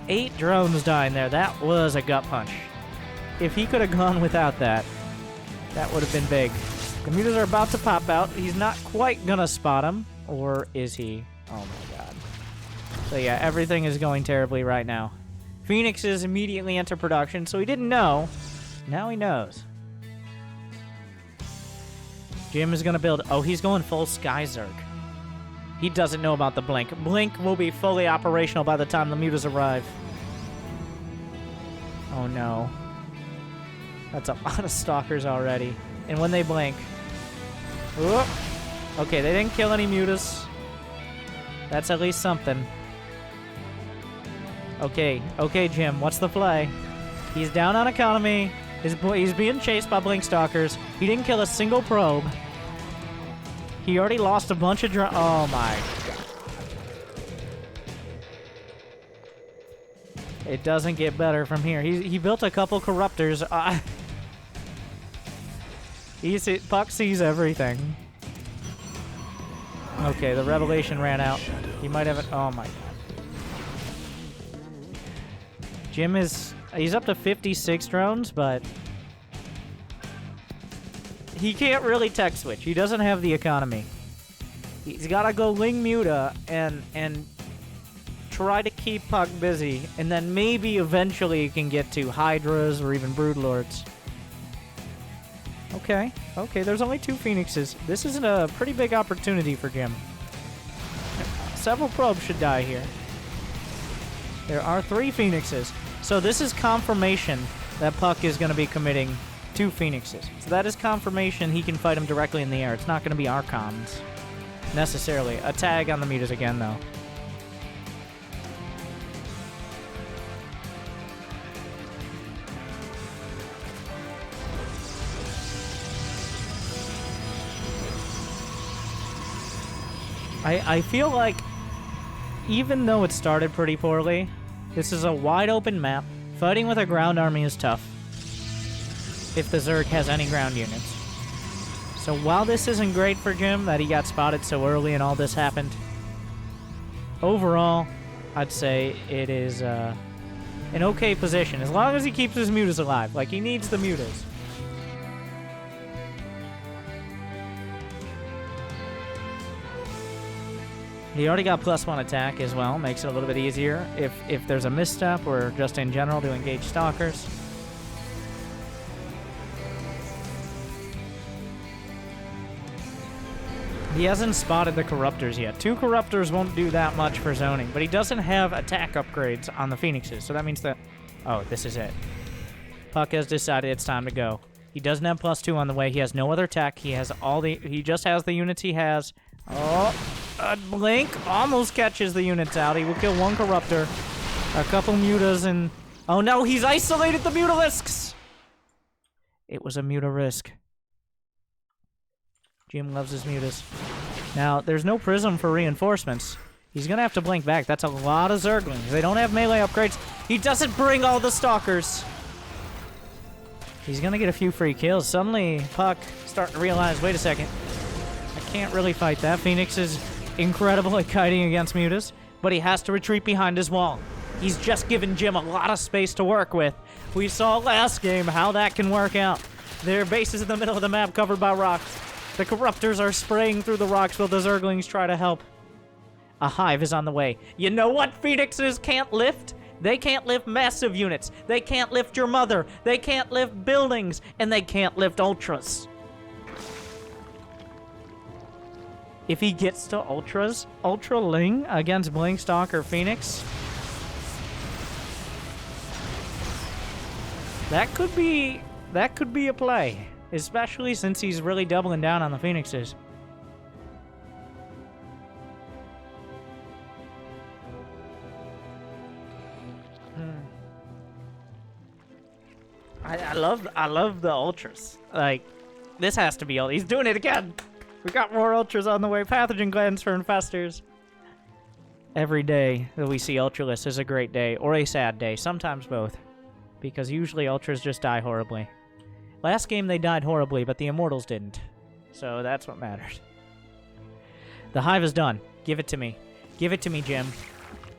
8 drones dying there. That was a gut punch. If he could have gone without that, that would have been big. The mutas are about to pop out. He's not quite going to spot him. Or is he? Oh my god. So yeah, everything is going terribly right now. Phoenixes immediately enter production, so he didn't know. Now he knows. Jim is going to build... Oh, he's going full Sky Zerg. He doesn't know about the Blink. Blink will be fully operational by the time the mutas arrive. Oh, no. That's a lot of Stalkers already. And when they blink... Whoop. Okay, they didn't kill any mutas. That's at least something. Okay, okay, Jim, what's the play? He's down on economy. He's being chased by Blink Stalkers. He didn't kill a single probe. He already lost a bunch of oh my god. It doesn't get better from here. He built a couple Corruptors. puCK sees everything. Okay, the Revelation ran out. He might have it. Oh my god. Jim is... He's up to 56 drones, but... He can't really tech switch. He doesn't have the economy. He's got to go Ling Muta and try to keep puCK busy, and then maybe eventually he can get to Hydras or even Broodlords. Okay, okay, there's only 2 Phoenixes. This is a pretty big opportunity for Jim. Several probes should die here. There are 3 Phoenixes. So this is confirmation that puCK is going to be committing 2 Phoenixes. So that is confirmation he can fight him directly in the air. It's not going to be Archons, necessarily. A tag on the mutas again, though. I feel like, even though it started pretty poorly, this is a wide-open map. Fighting with a ground army is tough, if the Zerg has any ground units. So while this isn't great for Jim, that he got spotted so early and all this happened, overall, I'd say it is an okay position, as long as he keeps his mutas alive. Like, he needs the mutas. He already got +1 attack as well, makes it a little bit easier if there's a misstep or just in general to engage Stalkers. He hasn't spotted the Corruptors yet. 2 Corruptors won't do that much for zoning, but he doesn't have attack upgrades on the Phoenixes, so that means that... Oh, this is it. puCK has decided it's time to go. He doesn't have +2 on the way. He has no other tech. He has all the... He just has the units he has. Oh, a Blink almost catches the units out. He will kill 1 Corruptor, a couple mutas, and... Oh no, he's isolated the MUCHOLISKS! It was a muta risk. Jim loves his mutas. Now, there's no prism for reinforcements. He's gonna have to blink back. That's a lot of Zerglings. They don't have melee upgrades. He doesn't bring all the Stalkers. He's gonna get a few free kills. Suddenly, puCK starting to realize, wait a second, I can't really fight that. Phoenix is incredible at kiting against mutas, but he has to retreat behind his wall. He's just given Jim a lot of space to work with. We saw last game how that can work out. Their base is in the middle of the map, covered by rocks. The Corruptors are spraying through the rocks while the Zerglings try to help. A hive is on the way. You know what Phoenixes can't lift? They can't lift massive units. They can't lift your mother. They can't lift buildings. And they can't lift ultras. If he gets to ultras, Ultra Ling against Blinkstalk or Phoenix, that could be a play, especially since he's really doubling down on the Phoenixes. I love the ultras. Like, this has to be all. He's doing it again. We got more ultras on the way. Pathogen glands for infestors. Every day that we see Ultralisk is a great day or a sad day. Sometimes both, because usually ultras just die horribly. Last game they died horribly, but the Immortals didn't. So that's what matters. The hive is done. Give it to me. Give it to me, Jim.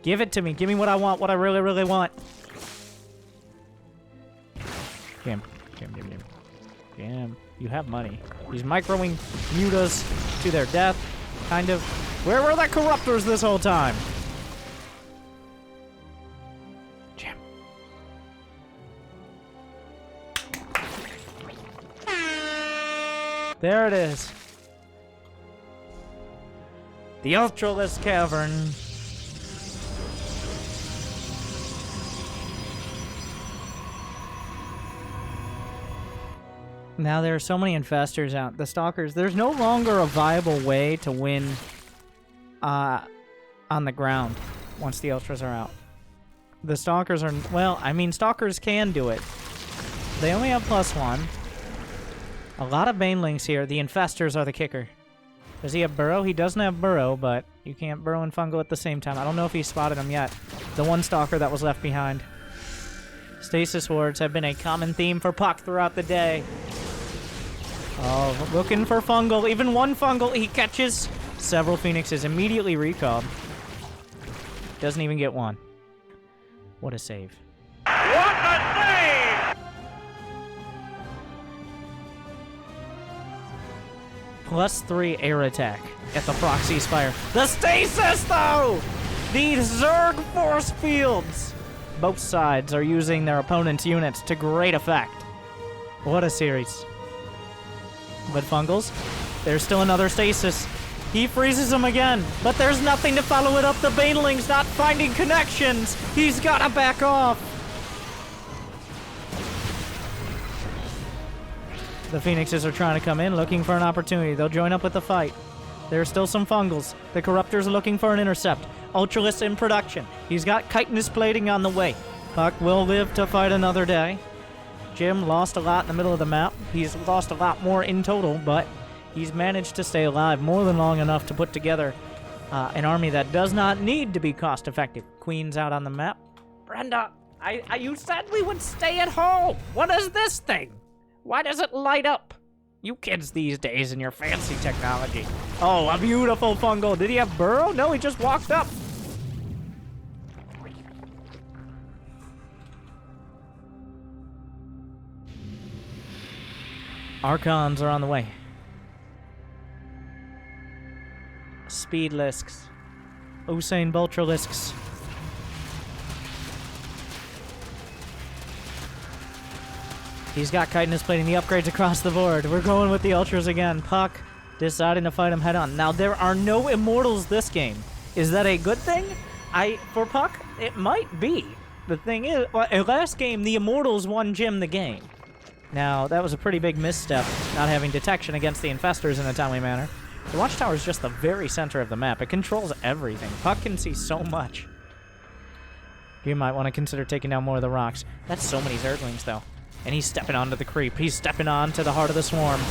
Give it to me. Give me what I want. What I really, really want. Jim. Jim, you have money. He's microing mutas to their death, kind of. Where were the Corruptors this whole time? Jim. There it is. The Ultralisk Cavern. Now there are so many infestors out. The Stalkers, there's no longer a viable way to win on the ground once the Ultras are out. The Stalkers are, well, I mean, Stalkers can do it. They only have +1. A lot of Banelings here. The infestors are the kicker. Does he have Burrow? He doesn't have Burrow, but you can't Burrow and Fungal at the same time. I don't know if he spotted him yet. The one Stalker that was left behind. Stasis wards have been a common theme for puCK throughout the day. Oh, looking for Fungal. Even one Fungal, he catches. Several Phoenixes immediately recalled. Doesn't even get one. What a save. What a save! +3 air attack at the proxy spire. The stasis, though! These Zerg force fields! Both sides are using their opponent's units to great effect. What a series. But Fungals, there's still another stasis. He freezes him again, but there's nothing to follow it up. The Baneling's not finding connections. He's gotta back off. The Phoenixes are trying to come in, looking for an opportunity. They'll join up with the fight. There's still some Fungals. The Corruptors are looking for an intercept. Ultralisk in production. He's got chitinous plating on the way. puCK will live to fight another day. Jim lost a lot in the middle of the map. He's lost a lot more in total, but he's managed to stay alive more than long enough to put together an army that does not need to be cost-effective. Queen's out on the map. Brenda, you said we would stay at home. What is this thing? Why does it light up? You kids these days and your fancy technology. Oh, a beautiful Fungal. Did he have Burrow? No, he just walked up. Archons are on the way. Speedlisks. Usain Boltralisks. He's got chitinous plating, the upgrades across the board. We're going with the Ultras again. puCK deciding to fight him head on. Now, there are no Immortals this game. Is that a good thing? For puCK, it might be. The thing is, well, last game, the Immortals won Jim the game. Now, that was a pretty big misstep, not having detection against the infestors in a timely manner. The Watchtower is just the very center of the map. It controls everything. puCK can see so much. You might want to consider taking down more of the rocks. That's so many Zerglings, though. And he's stepping onto the creep. He's stepping on to the heart of the swarm.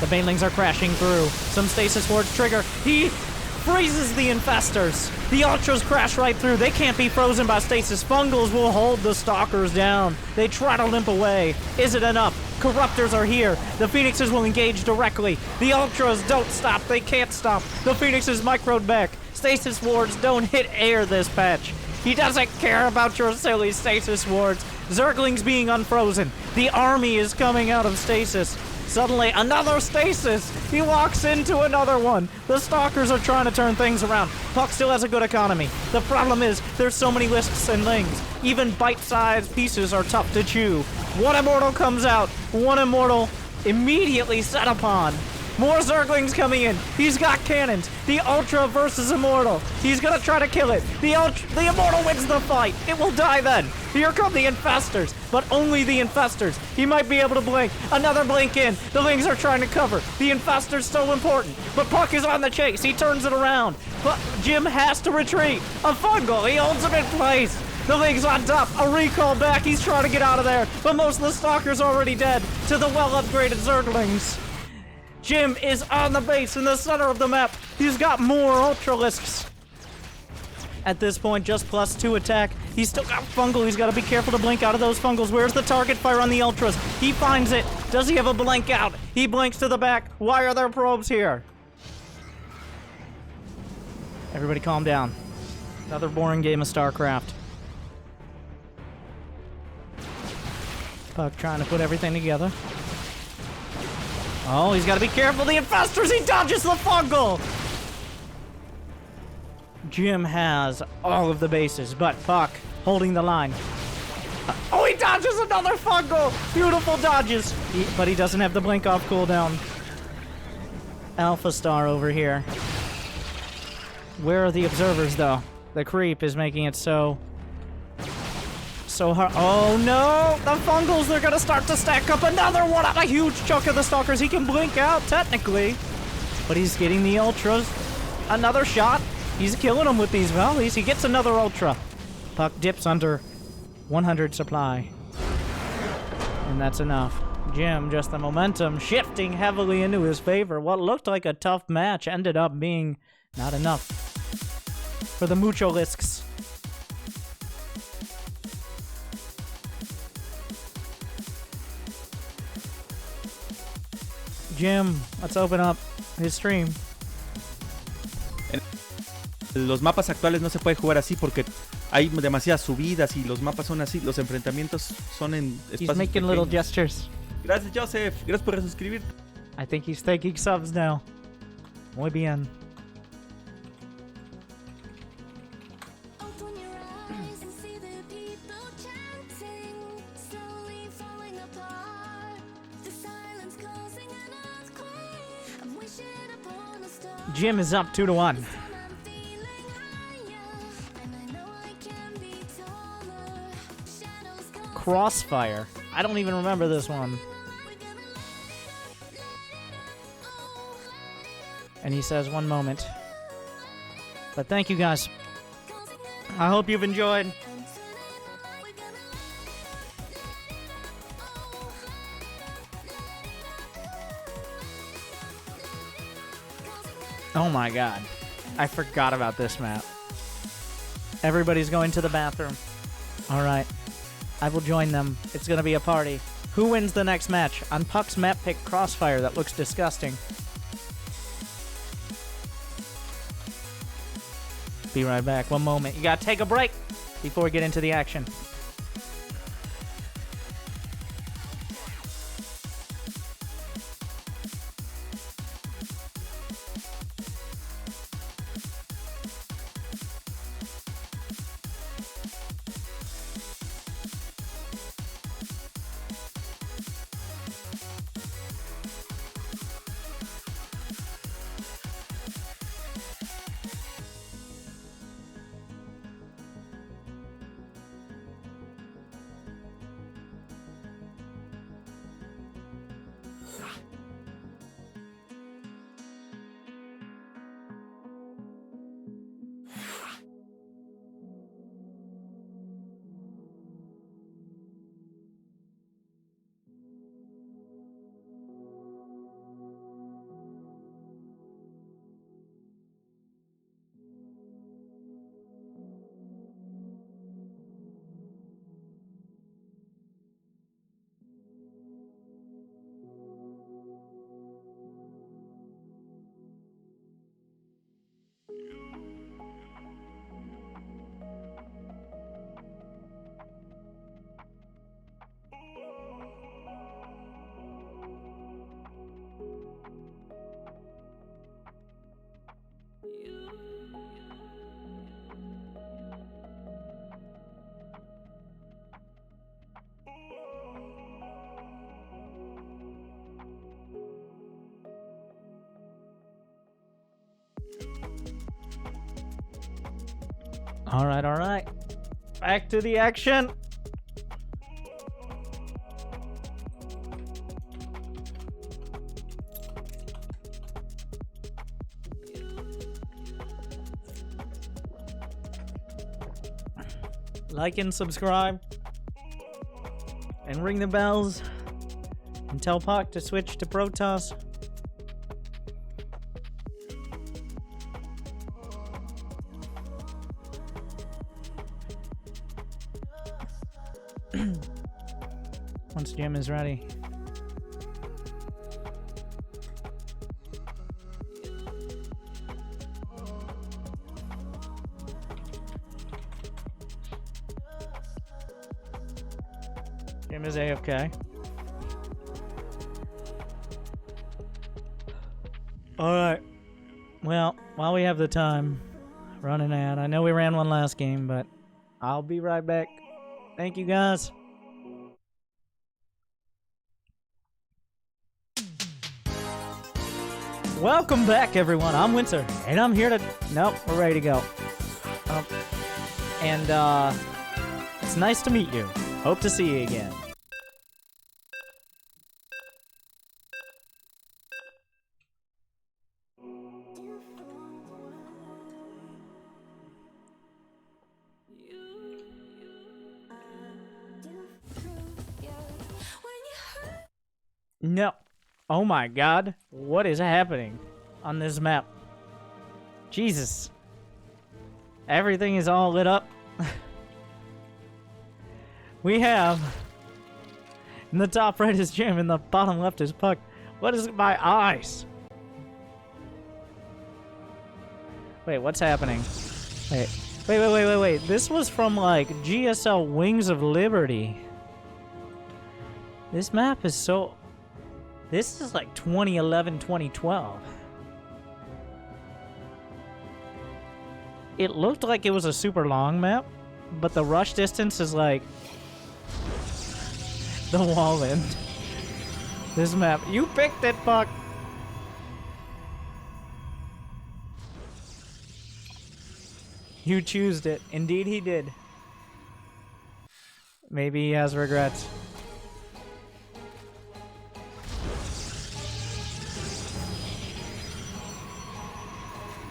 The Banelings are crashing through. Some stasis wards trigger. He freezes the infestors. The Ultras crash right through. They can't be frozen by stasis. Fungals will hold the Stalkers down. They try to limp away. Is it enough? Corruptors are here. The Phoenixes will engage directly. The Ultras don't stop. They can't stop. The Phoenixes microed back. Stasis wards don't hit air this patch. He doesn't care about your silly stasis wards. Zerglings being unfrozen. The army is coming out of stasis. Suddenly, another stasis! He walks into another one! The Stalkers are trying to turn things around. puCK still has a good economy. The problem is, there's so many lists and lings. Even bite-sized pieces are tough to chew. One Immortal comes out. One Immortal immediately set upon. More Zerglings coming in. He's got cannons. The Ultra versus Immortal. He's gonna try to kill it. The Immortal wins the fight. It will die then. Here come the Infestors, but only the Infestors. He might be able to blink. Another blink in. The Lings are trying to cover. The Infestors still important, but puCK is on the chase. He turns it around, but Jim has to retreat. A fungal. He holds him in place. The Ling's on top. A recall back. He's trying to get out of there, but most of the Stalkers are already dead to the well-upgraded Zerglings. Jim is on the base in the center of the map. He's got more Ultralisks. At this point, just +2 attack. He's still got fungal. He's got to be careful to blink out of those fungals. Where's the target fire on the Ultras? He finds it. Does he have a blink out? He blinks to the back. Why are there probes here? Everybody calm down. Another boring game of StarCraft. puCK trying to put everything together. Oh, he's got to be careful. The Infestors, he dodges the fungal. Jim has all of the bases, but puCK holding the line. Oh, he dodges another fungal. Beautiful dodges. But he doesn't have the blink off cooldown. Alpha Star over here. Where are the observers, though? The creep is making it so hard. Oh no! The fungals, they're gonna start to stack up another one on a huge chunk of the Stalkers. He can blink out, technically. But he's getting the Ultras. Another shot. He's killing them with these volleys. He gets another Ultra. puCK dips under 100 supply. And that's enough. Jim, just the momentum shifting heavily into his favor. What looked like a tough match ended up being not enough for the MUCHOLISKS. Jim, let's open up his stream. En los mapas actuales no se puede jugar así porque hay demasiadas subidas y los mapas son así, los enfrentamientos son en espacios He's making pequeños. little gestures. Gracias, Joseph. Gracias por suscribir. I think he's taking subs now. Muy bien. Jim is up 2-1. Crossfire. I don't even remember this one. And he says, one moment. But thank you guys. I hope you've enjoyed. Oh my god. I forgot about this map. Everybody's going to the bathroom. Alright. I will join them. It's gonna be a party. Who wins the next match? On puCK's map pick Crossfire. That looks disgusting. Be right back. One moment. You gotta take a break before we get into the action. Alright, alright. Back to the action. Like and subscribe. And ring the bells. And tell puCK to switch to Protoss. Once Jim is ready. Jim is AFK. Alright. Well, while we have the time, running ad. I know we ran one last game, but I'll be right back. Thank you, guys. Welcome back, everyone. I'm Winter, and I'm here to... Nope, we're ready to go. It's nice to meet you. Hope to see you again. No. Oh my god. What is happening on this map? Jesus. Everything is all lit up. We have... In the top right is Jim, in the bottom left is puCK. What is my eyes? Wait, what's happening? Wait. This was from, like, GSL Wings of Liberty. This map is so... This is like 2011, 2012. It looked like it was a super long map, but the rush distance is like the wall end. This map. You picked it, puCK! You choosed it. Indeed he did. Maybe he has regrets.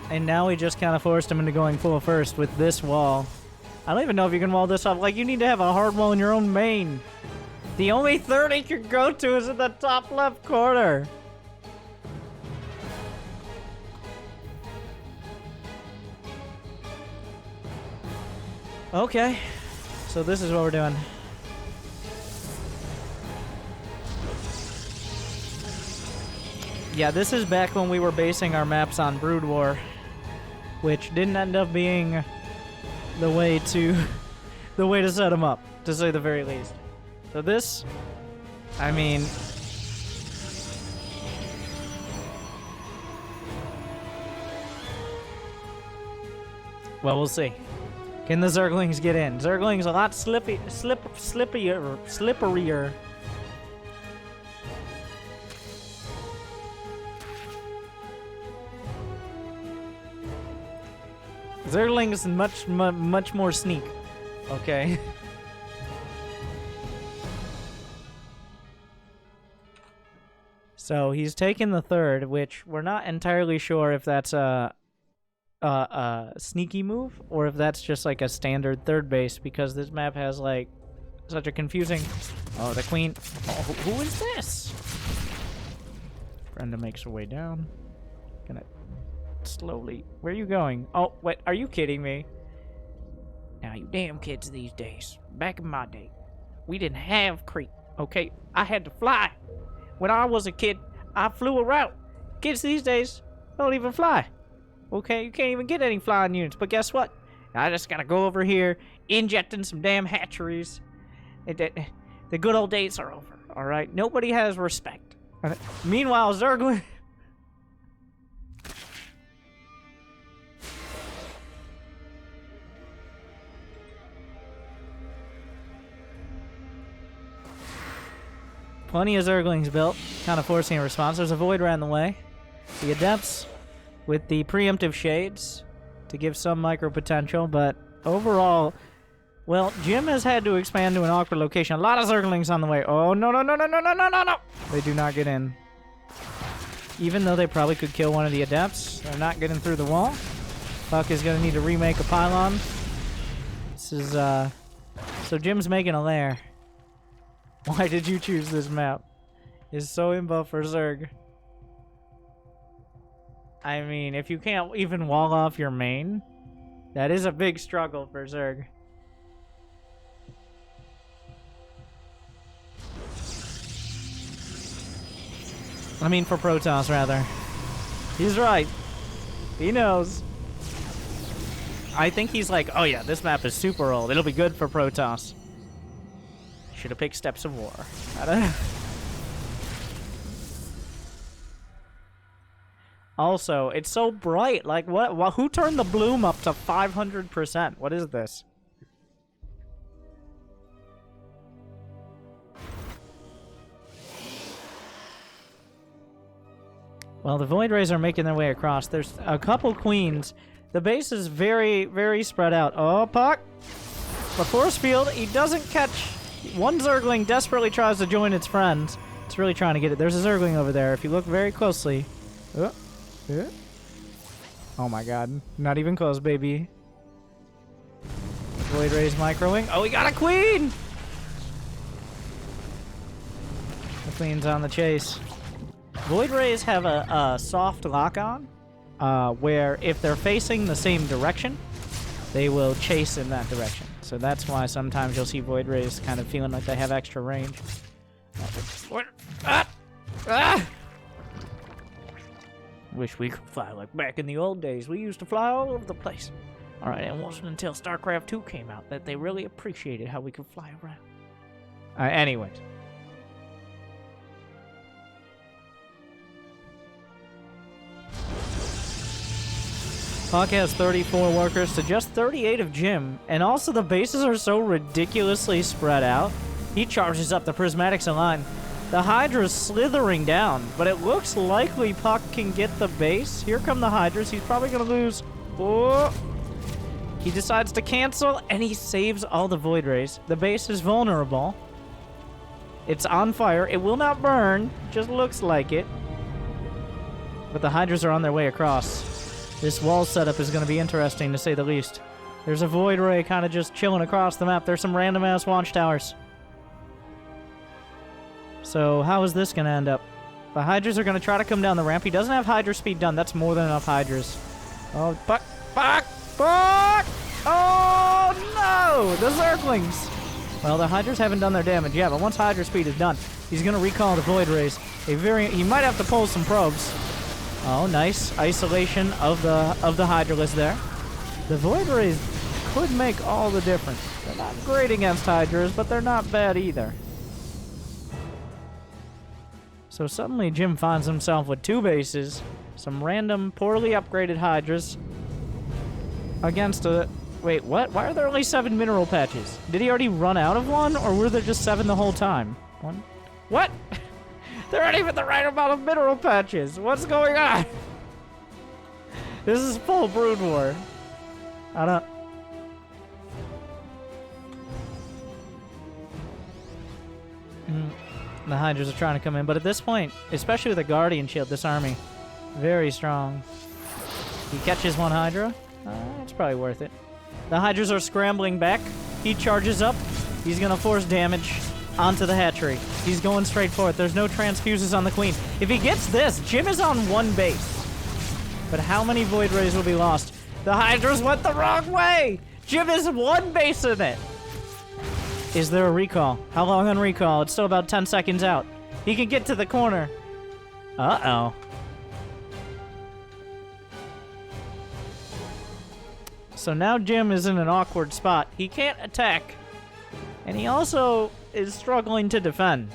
And now we just kind of forced him into going full first with this wall. I don't even know if you can wall this off. Like, you need to have a hard wall in your own main. The only third he can go to is in the top left corner. Okay. So this is what we're doing. Yeah, this is back when we were basing our maps on Brood War, which didn't end up being the way to set them up, to say the very least. So this, I mean, well, we'll see. Can the Zerglings get in? Zerglings a lot slipperier. Zerglings much more sneak. Okay. So he's taken the third, which we're not entirely sure if that's a sneaky move or if that's just like a standard third base, because this map has like such a confusing... Oh, the queen. Oh, who is this? Brenda makes her way down. Gonna slowly... Where are you going? Oh, wait, are you kidding me? Now, you damn kids these days. Back in my day, we didn't have creep, okay? I had to fly. When I was a kid, I flew around. Kids these days don't even fly. Okay, you can't even get any flying units. But guess what? I just gotta go over here, injecting some damn hatcheries. The good old days are over, alright? Nobody has respect. Meanwhile, Zerg... Plenty of Zerglings built, kind of forcing a response. There's a Void ran the way. The Adepts with the preemptive shades to give some micro potential, but overall, well, Jim has had to expand to an awkward location. A lot of Zerglings on the way. Oh, no, no, no, no, no, no, no, no, no! They do not get in. Even though they probably could kill one of the Adepts, they're not getting through the wall. puCK is going to need to remake a pylon. This is, so Jim's making a lair. Why did you choose this map? It's so imbuff for Zerg. I mean, if you can't even wall off your main, that is a big struggle for Zerg. I mean, for Protoss, rather. He's right. He knows. I think he's like, oh yeah, this map is super old. It'll be good for Protoss. Should have picked Steps of War. I don't know. Also, it's so bright. Like, what? Who turned the bloom up to 500%? What is this? Well, the Void Rays are making their way across. There's a couple queens. The base is very, very spread out. Oh, puCK! The force field, he doesn't catch. One Zergling desperately tries to join its friends. It's really trying to get it. There's a Zergling over there. If you look very closely. Oh my god. Not even close, baby. Void Rays microing. Oh, we got a queen! The queen's on the chase. Void Rays have a soft lock-on, where if they're facing the same direction, they will chase in that direction. So that's why sometimes you'll see Void Rays kind of feeling like they have extra range. What? Ah! Ah! Wish we could fly like back in the old days. We used to fly all over the place. Alright, it wasn't until StarCraft 2 came out that they really appreciated how we could fly around. Anyways. puCK has 34 workers to just 38 of Jim, and also the bases are so ridiculously spread out. He charges up the Prismatics in line. The Hydra's slithering down, but it looks likely puCK can get the base. Here come the Hydras. He's probably going to lose. Oh! He decides to cancel, and he saves all the Void Rays. The base is vulnerable. It's on fire. It will not burn. Just looks like it. But the Hydras are on their way across. This wall setup is going to be interesting, to say the least. There's a Void Ray kind of just chilling across the map. There's some random-ass watchtowers. So, how is this going to end up? The Hydras are going to try to come down the ramp. He doesn't have Hydra speed done. That's more than enough Hydras. Oh, puCK! puCK! puCK! Oh, no! The Zerglings! Well, the Hydras haven't done their damage yet, but once Hydra speed is done, he's going to recall the Void Rays. He might have to pull some probes. Oh, nice isolation of the Hydralisk there. The Void Rays could make all the difference. They're not great against Hydras, but they're not bad either. So suddenly Jim finds himself with two bases, some random, poorly upgraded Hydras, against a... Wait, what? Why are there only 7 mineral patches? Did he already run out of one, or were there just 7 the whole time? One? What? There aren't even the right amount of mineral patches. What's going on? This is full Brood War. I don't... The Hydras are trying to come in, but at this point, especially with a Guardian Shield, this army, very strong. He catches one Hydra. It's probably worth it. The Hydras are scrambling back. He charges up. He's going to force damage onto the hatchery. He's going straight for it. There's no transfuses on the Queen. If he gets this, Jim is on one base. But how many Void Rays will be lost? The Hydras went the wrong way! Jim is one base in it! Is there a recall? How long on recall? It's still about 10 seconds out. He can get to the corner. Uh-oh. So now Jim is in an awkward spot. He can't attack. And he also is struggling to defend.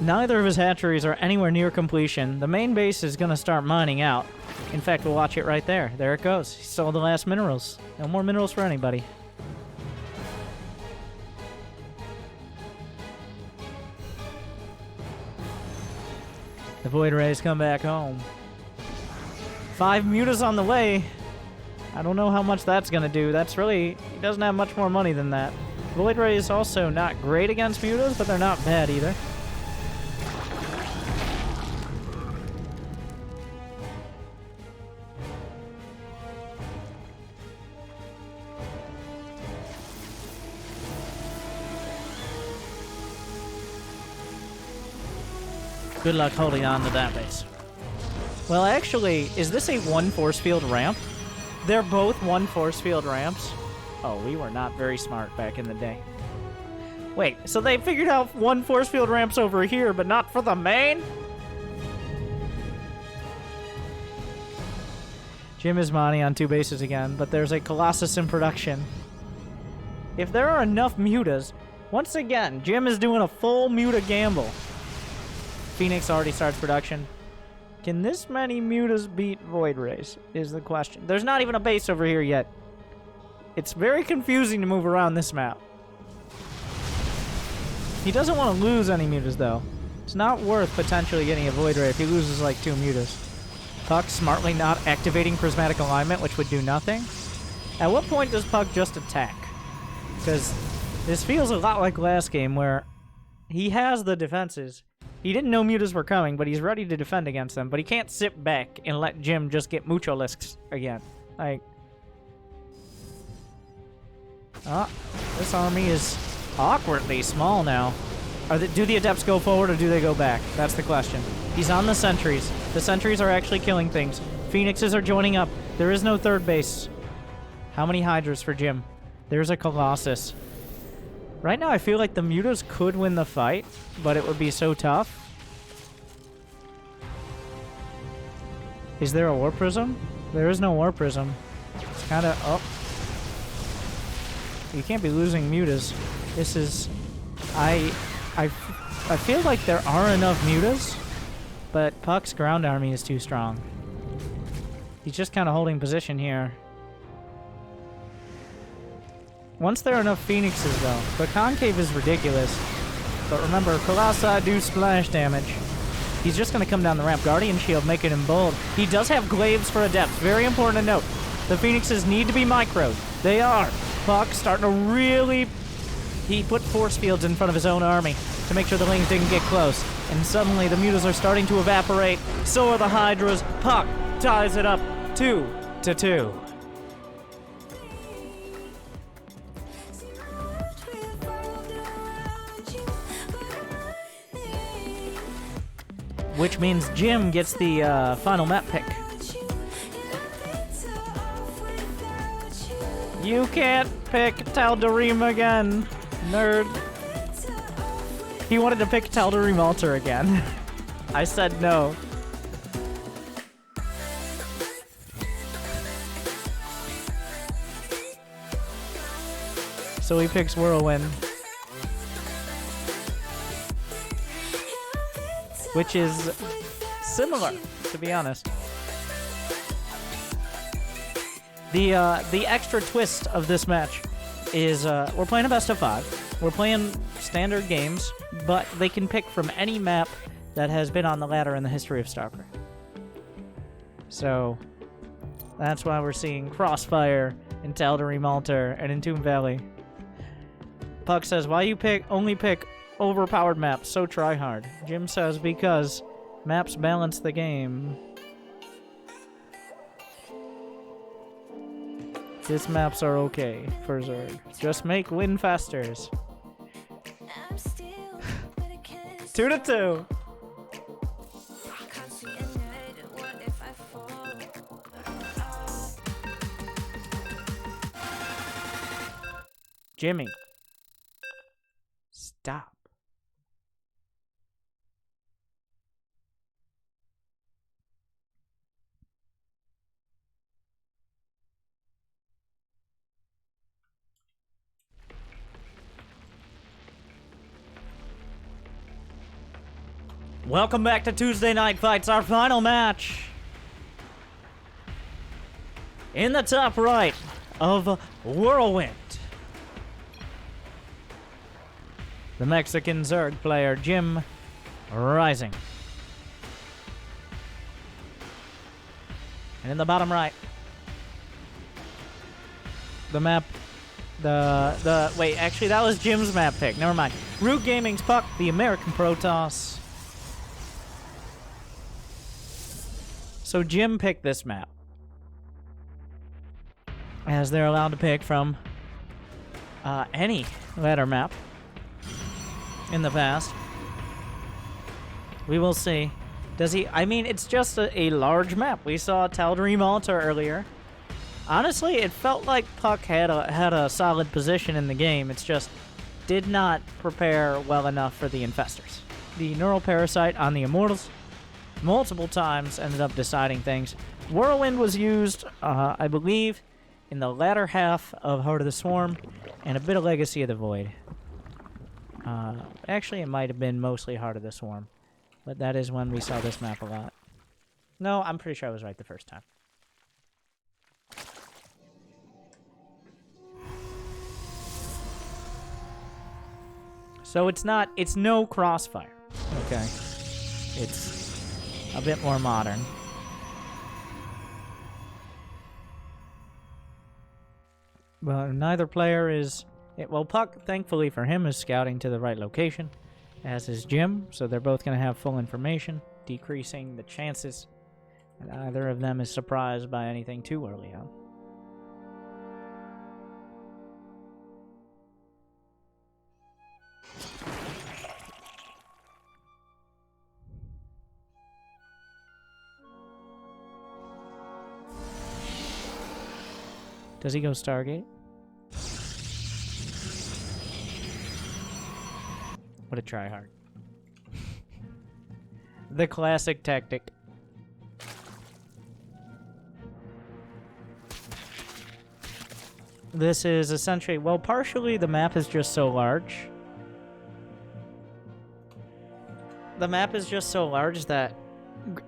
Neither of his hatcheries are anywhere near completion. The main base is going to start mining out. In fact, we'll watch it right there. There it goes. He stole the last minerals. No more minerals for anybody. The Void Rays come back home. 5 mutas on the way. I don't know how much that's gonna do. That's really... He doesn't have much more money than that. Void Ray is also not great against mutas, but they're not bad either. Good luck holding on to that base. Well, actually, is this a one force field ramp? They're both one force field ramps? Oh, we were not very smart back in the day. Wait, so they figured out one force field ramps over here, but not for the main? Jim is Monty on 2 bases again, but there's a Colossus in production. If there are enough mutas, once again, Jim is doing a full muta gamble. Phoenix already starts production. Can this many mutas beat Void Rays, is the question. There's not even a base over here yet. It's very confusing to move around this map. He doesn't want to lose any mutas, though. It's not worth potentially getting a Void Ray if he loses like 2 mutas. puCK smartly not activating Prismatic Alignment, which would do nothing. At what point does puCK just attack? Because this feels a lot like last game where he has the defenses. He didn't know mutas were coming, but he's ready to defend against them. But he can't sit back and let Jim just get MUCHOLISKS again. Like... this army is awkwardly small now. Do the Adepts go forward or do they go back? That's the question. He's on the sentries. The sentries are actually killing things. Phoenixes are joining up. There is no third base. How many Hydras for Jim? There's a Colossus. Right now, I feel like the mutas could win the fight, but it would be so tough. Is there a War Prism? There is no War Prism. It's kind of... Oh. You can't be losing mutas. This is... I feel like there are enough mutas, but puCK's ground army is too strong. He's just kind of holding position here. Once there are enough Phoenixes, though. The concave is ridiculous. But remember, Colossi do splash damage. He's just going to come down the ramp. Guardian Shield, making him bold. He does have Glaives for Adepts. Very important to note. The Phoenixes need to be microed. They are. puCK starting to really... He put force fields in front of his own army to make sure the lanes didn't get close. And suddenly the mutas are starting to evaporate. So are the Hydras. puCK ties it up 2-2. Which means Jim gets the final map pick. You can't pick Tal'Darim again, nerd. He wanted to pick Tal'Darim Altar again. I said no. So he picks Whirlwind. Which is similar, to be honest. The extra twist of this match is we're playing a best of 5. We're playing standard games, but they can pick from any map that has been on the ladder in the history of StarCraft. So that's why we're seeing Crossfire in Tal'Darim Altar and in Tomb Valley. puCK says, why you only pick overpowered maps, so try hard. Jim says, because maps balance the game. These maps are okay for Zerg. Just make win fasters. 2-2. Jimmy. Stop. Welcome back to Tuesday Night Fights, our final match. In the top right of Whirlwind, the Mexican Zerg player, Jimrising. And in the bottom right, the map. Wait, actually, that was Jim's map pick. Never mind. Root Gaming's puck, the American Protoss. So Jim picked this map, as they're allowed to pick from any ladder map in the past. We will see. Does he? I mean, it's just a large map. We saw Tal'Darim Altar earlier. Honestly, it felt like puCK had a solid position in the game. It's just did not prepare well enough for the Infestors. The Neural Parasite on the Immortals multiple times ended up deciding things. Whirlwind was used, I believe, in the latter half of Heart of the Swarm and a bit of Legacy of the Void. Actually, it might have been mostly Heart of the Swarm, but that is when we saw this map a lot. No, I'm pretty sure I was right the first time. So it's no Crossfire, okay? It's a bit more modern. Well, neither player is... Well, puCK, thankfully for him, is scouting to the right location, as is Jim, so they're both going to have full information, decreasing the chances that either of them is surprised by anything too early on. Does he go Stargate? What a tryhard. The classic tactic. This is essentially, well, partially the map is just so large. The map is just so large that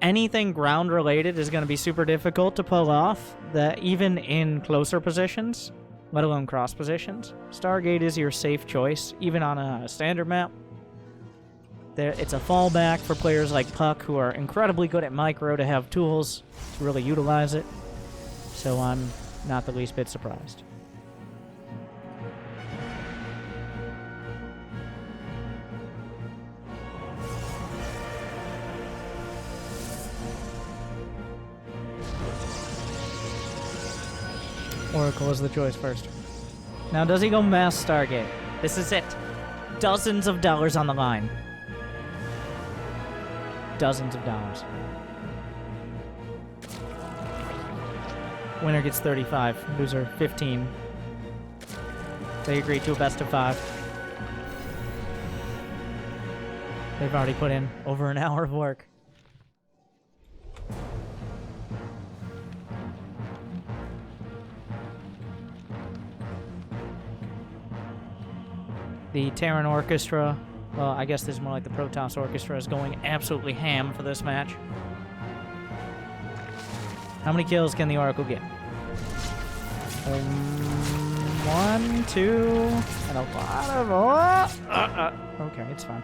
anything ground related is going to be super difficult to pull off, that even in closer positions, let alone cross positions. Stargate is your safe choice, even on a standard map. It's a fallback for players like puCK, who are incredibly good at micro, to have tools to really utilize it. So I'm not the least bit surprised. Oracle is the choice first. Now, does he go Mass Stargate? This is it. Dozens of dollars on the line. Dozens of dollars. Winner gets 35. Loser 15. They agreed to a best of 5. They've already put in over an hour of work. The Terran Orchestra, well, I guess this is more like the Protoss Orchestra, is going absolutely ham for this match. How many kills can the Oracle get? 1, 2, and a lot of... okay, it's fine.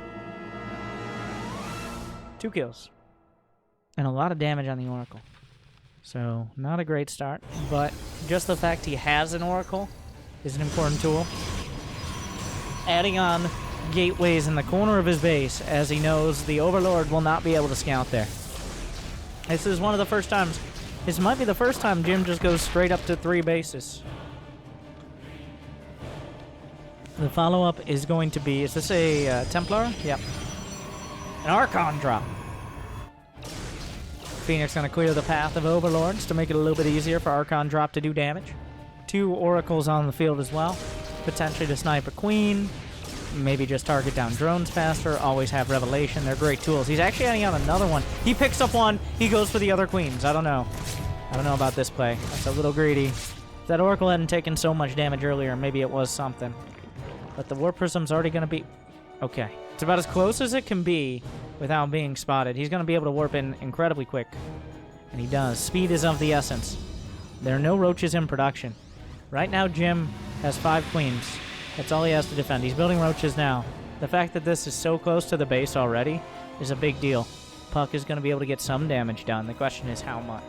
2 kills. And a lot of damage on the Oracle. So, not a great start, but just the fact he has an Oracle is an important tool. Adding on gateways in the corner of his base, as he knows the Overlord will not be able to scout there. This is one of the first times. This might be the first time Jim just goes straight up to 3 bases. The follow-up is going to be, is this a Templar? Yep. An Archon drop. Phoenix going to clear the path of Overlords to make it a little bit easier for Archon drop to do damage. 2 Oracles on the field as well. Potentially to snipe a Queen. Maybe just target down drones faster. Always have Revelation. They're great tools. He's actually adding on another one. He picks up one. He goes for the other Queens. I don't know. I don't know about this play. That's a little greedy. If that Oracle hadn't taken so much damage earlier, maybe it was something. But the Warp Prism's already going to be... okay. It's about as close as it can be without being spotted. He's going to be able to warp in incredibly quick. And he does. Speed is of the essence. There are no roaches in production. Right now, Jim has 5 Queens. That's all he has to defend. He's building roaches now. The fact that this is so close to the base already is a big deal. puCK is going to be able to get some damage done. The question is how much.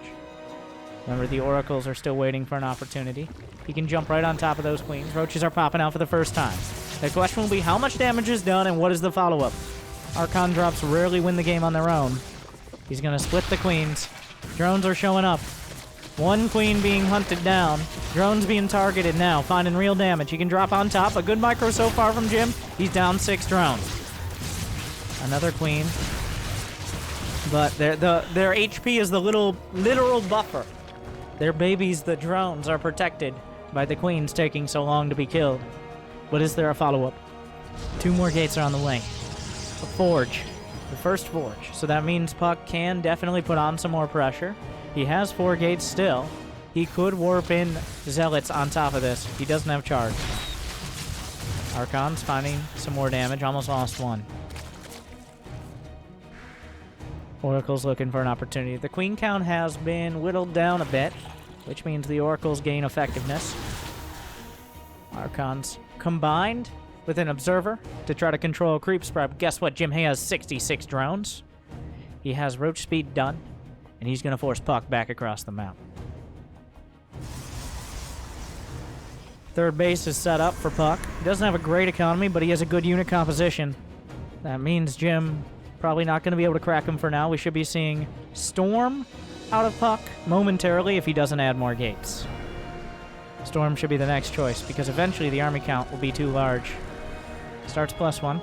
Remember, the Oracles are still waiting for an opportunity. He can jump right on top of those queens. Roaches are popping out for the first time. The question will be how much damage is done and what is the follow-up? Archon drops rarely win the game on their own. He's going to split the queens. Drones are showing up. One queen being hunted down. Drones being targeted now, finding real damage. He can drop on top. A good micro so far from Jim. He's down 6 drones. Another queen. But their HP is the literal buffer. Their babies, the drones, are protected by the queens taking so long to be killed. But is there a follow-up? 2 more gates are on the way. A forge. The first forge. So that means puCK can definitely put on some more pressure. He has 4 gates still. He could warp in Zealots on top of this. He doesn't have charge. Archon's finding some more damage. Almost lost 1. Oracle's looking for an opportunity. The queen count has been whittled down a bit, which means the Oracles gain effectiveness. Archon's combined with an Observer to try to control a creep spread. Guess what? Jim has 66 drones. He has roach speed done, and he's going to force puCK back across the map. Third base is set up for puCK. He doesn't have a great economy, but he has a good unit composition. That means Jim probably not going to be able to crack him for now. We should be seeing Storm out of puCK momentarily if he doesn't add more gates. Storm should be the next choice, because eventually the army count will be too large. Starts +1.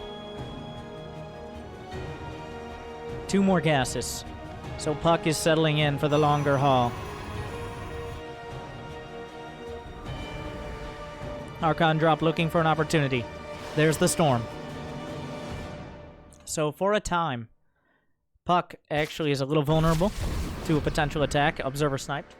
2 more gases. So puCK is settling in for the longer haul. Archon drop looking for an opportunity. There's the Storm. So for a time, puCK actually is a little vulnerable to a potential attack. Observer sniped.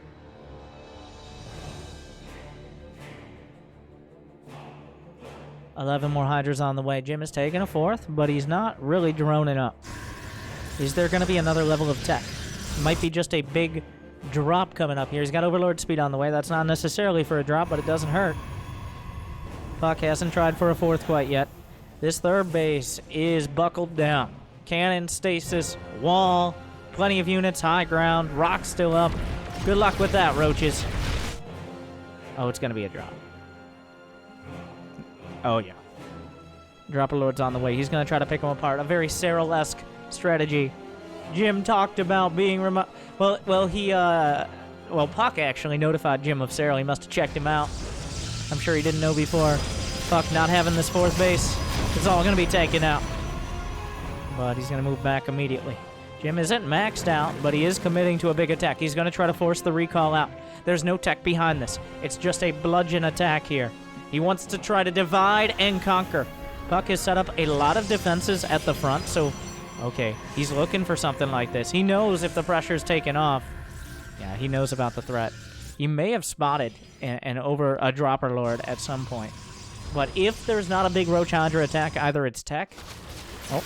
$11 more Hydras on the way. Jim is taking a 4th, but he's not really droning up. Is there going to be another level of tech? Might be just a big drop coming up here. He's got Overlord speed on the way. That's not necessarily for a drop, but it doesn't hurt. puCK hasn't tried for a 4th quite yet. This third base is buckled down. Cannon, stasis, wall, plenty of units, high ground, rocks still up. Good luck with that, roaches. Oh, it's going to be a drop. Oh, yeah. Dropper Lord's on the way. He's going to try to pick him apart. A very Cyril-esque strategy. Jim talked about being remote. Well, puCK actually notified Jim of Cyril. He must have checked him out. I'm sure he didn't know before. puCK not having this 4th base. It's all going to be taken out. But he's going to move back immediately. Jim isn't maxed out, but he is committing to a big attack. He's going to try to force the recall out. There's no tech behind this. It's just a bludgeon attack here. He wants to try to divide and conquer. puCK has set up a lot of defenses at the front, so, okay, he's looking for something like this. He knows if the pressure's taken off. Yeah, he knows about the threat. He may have spotted an over a Dropper Lord at some point. But if there's not a big Roach Hydra attack, either it's tech. Oh,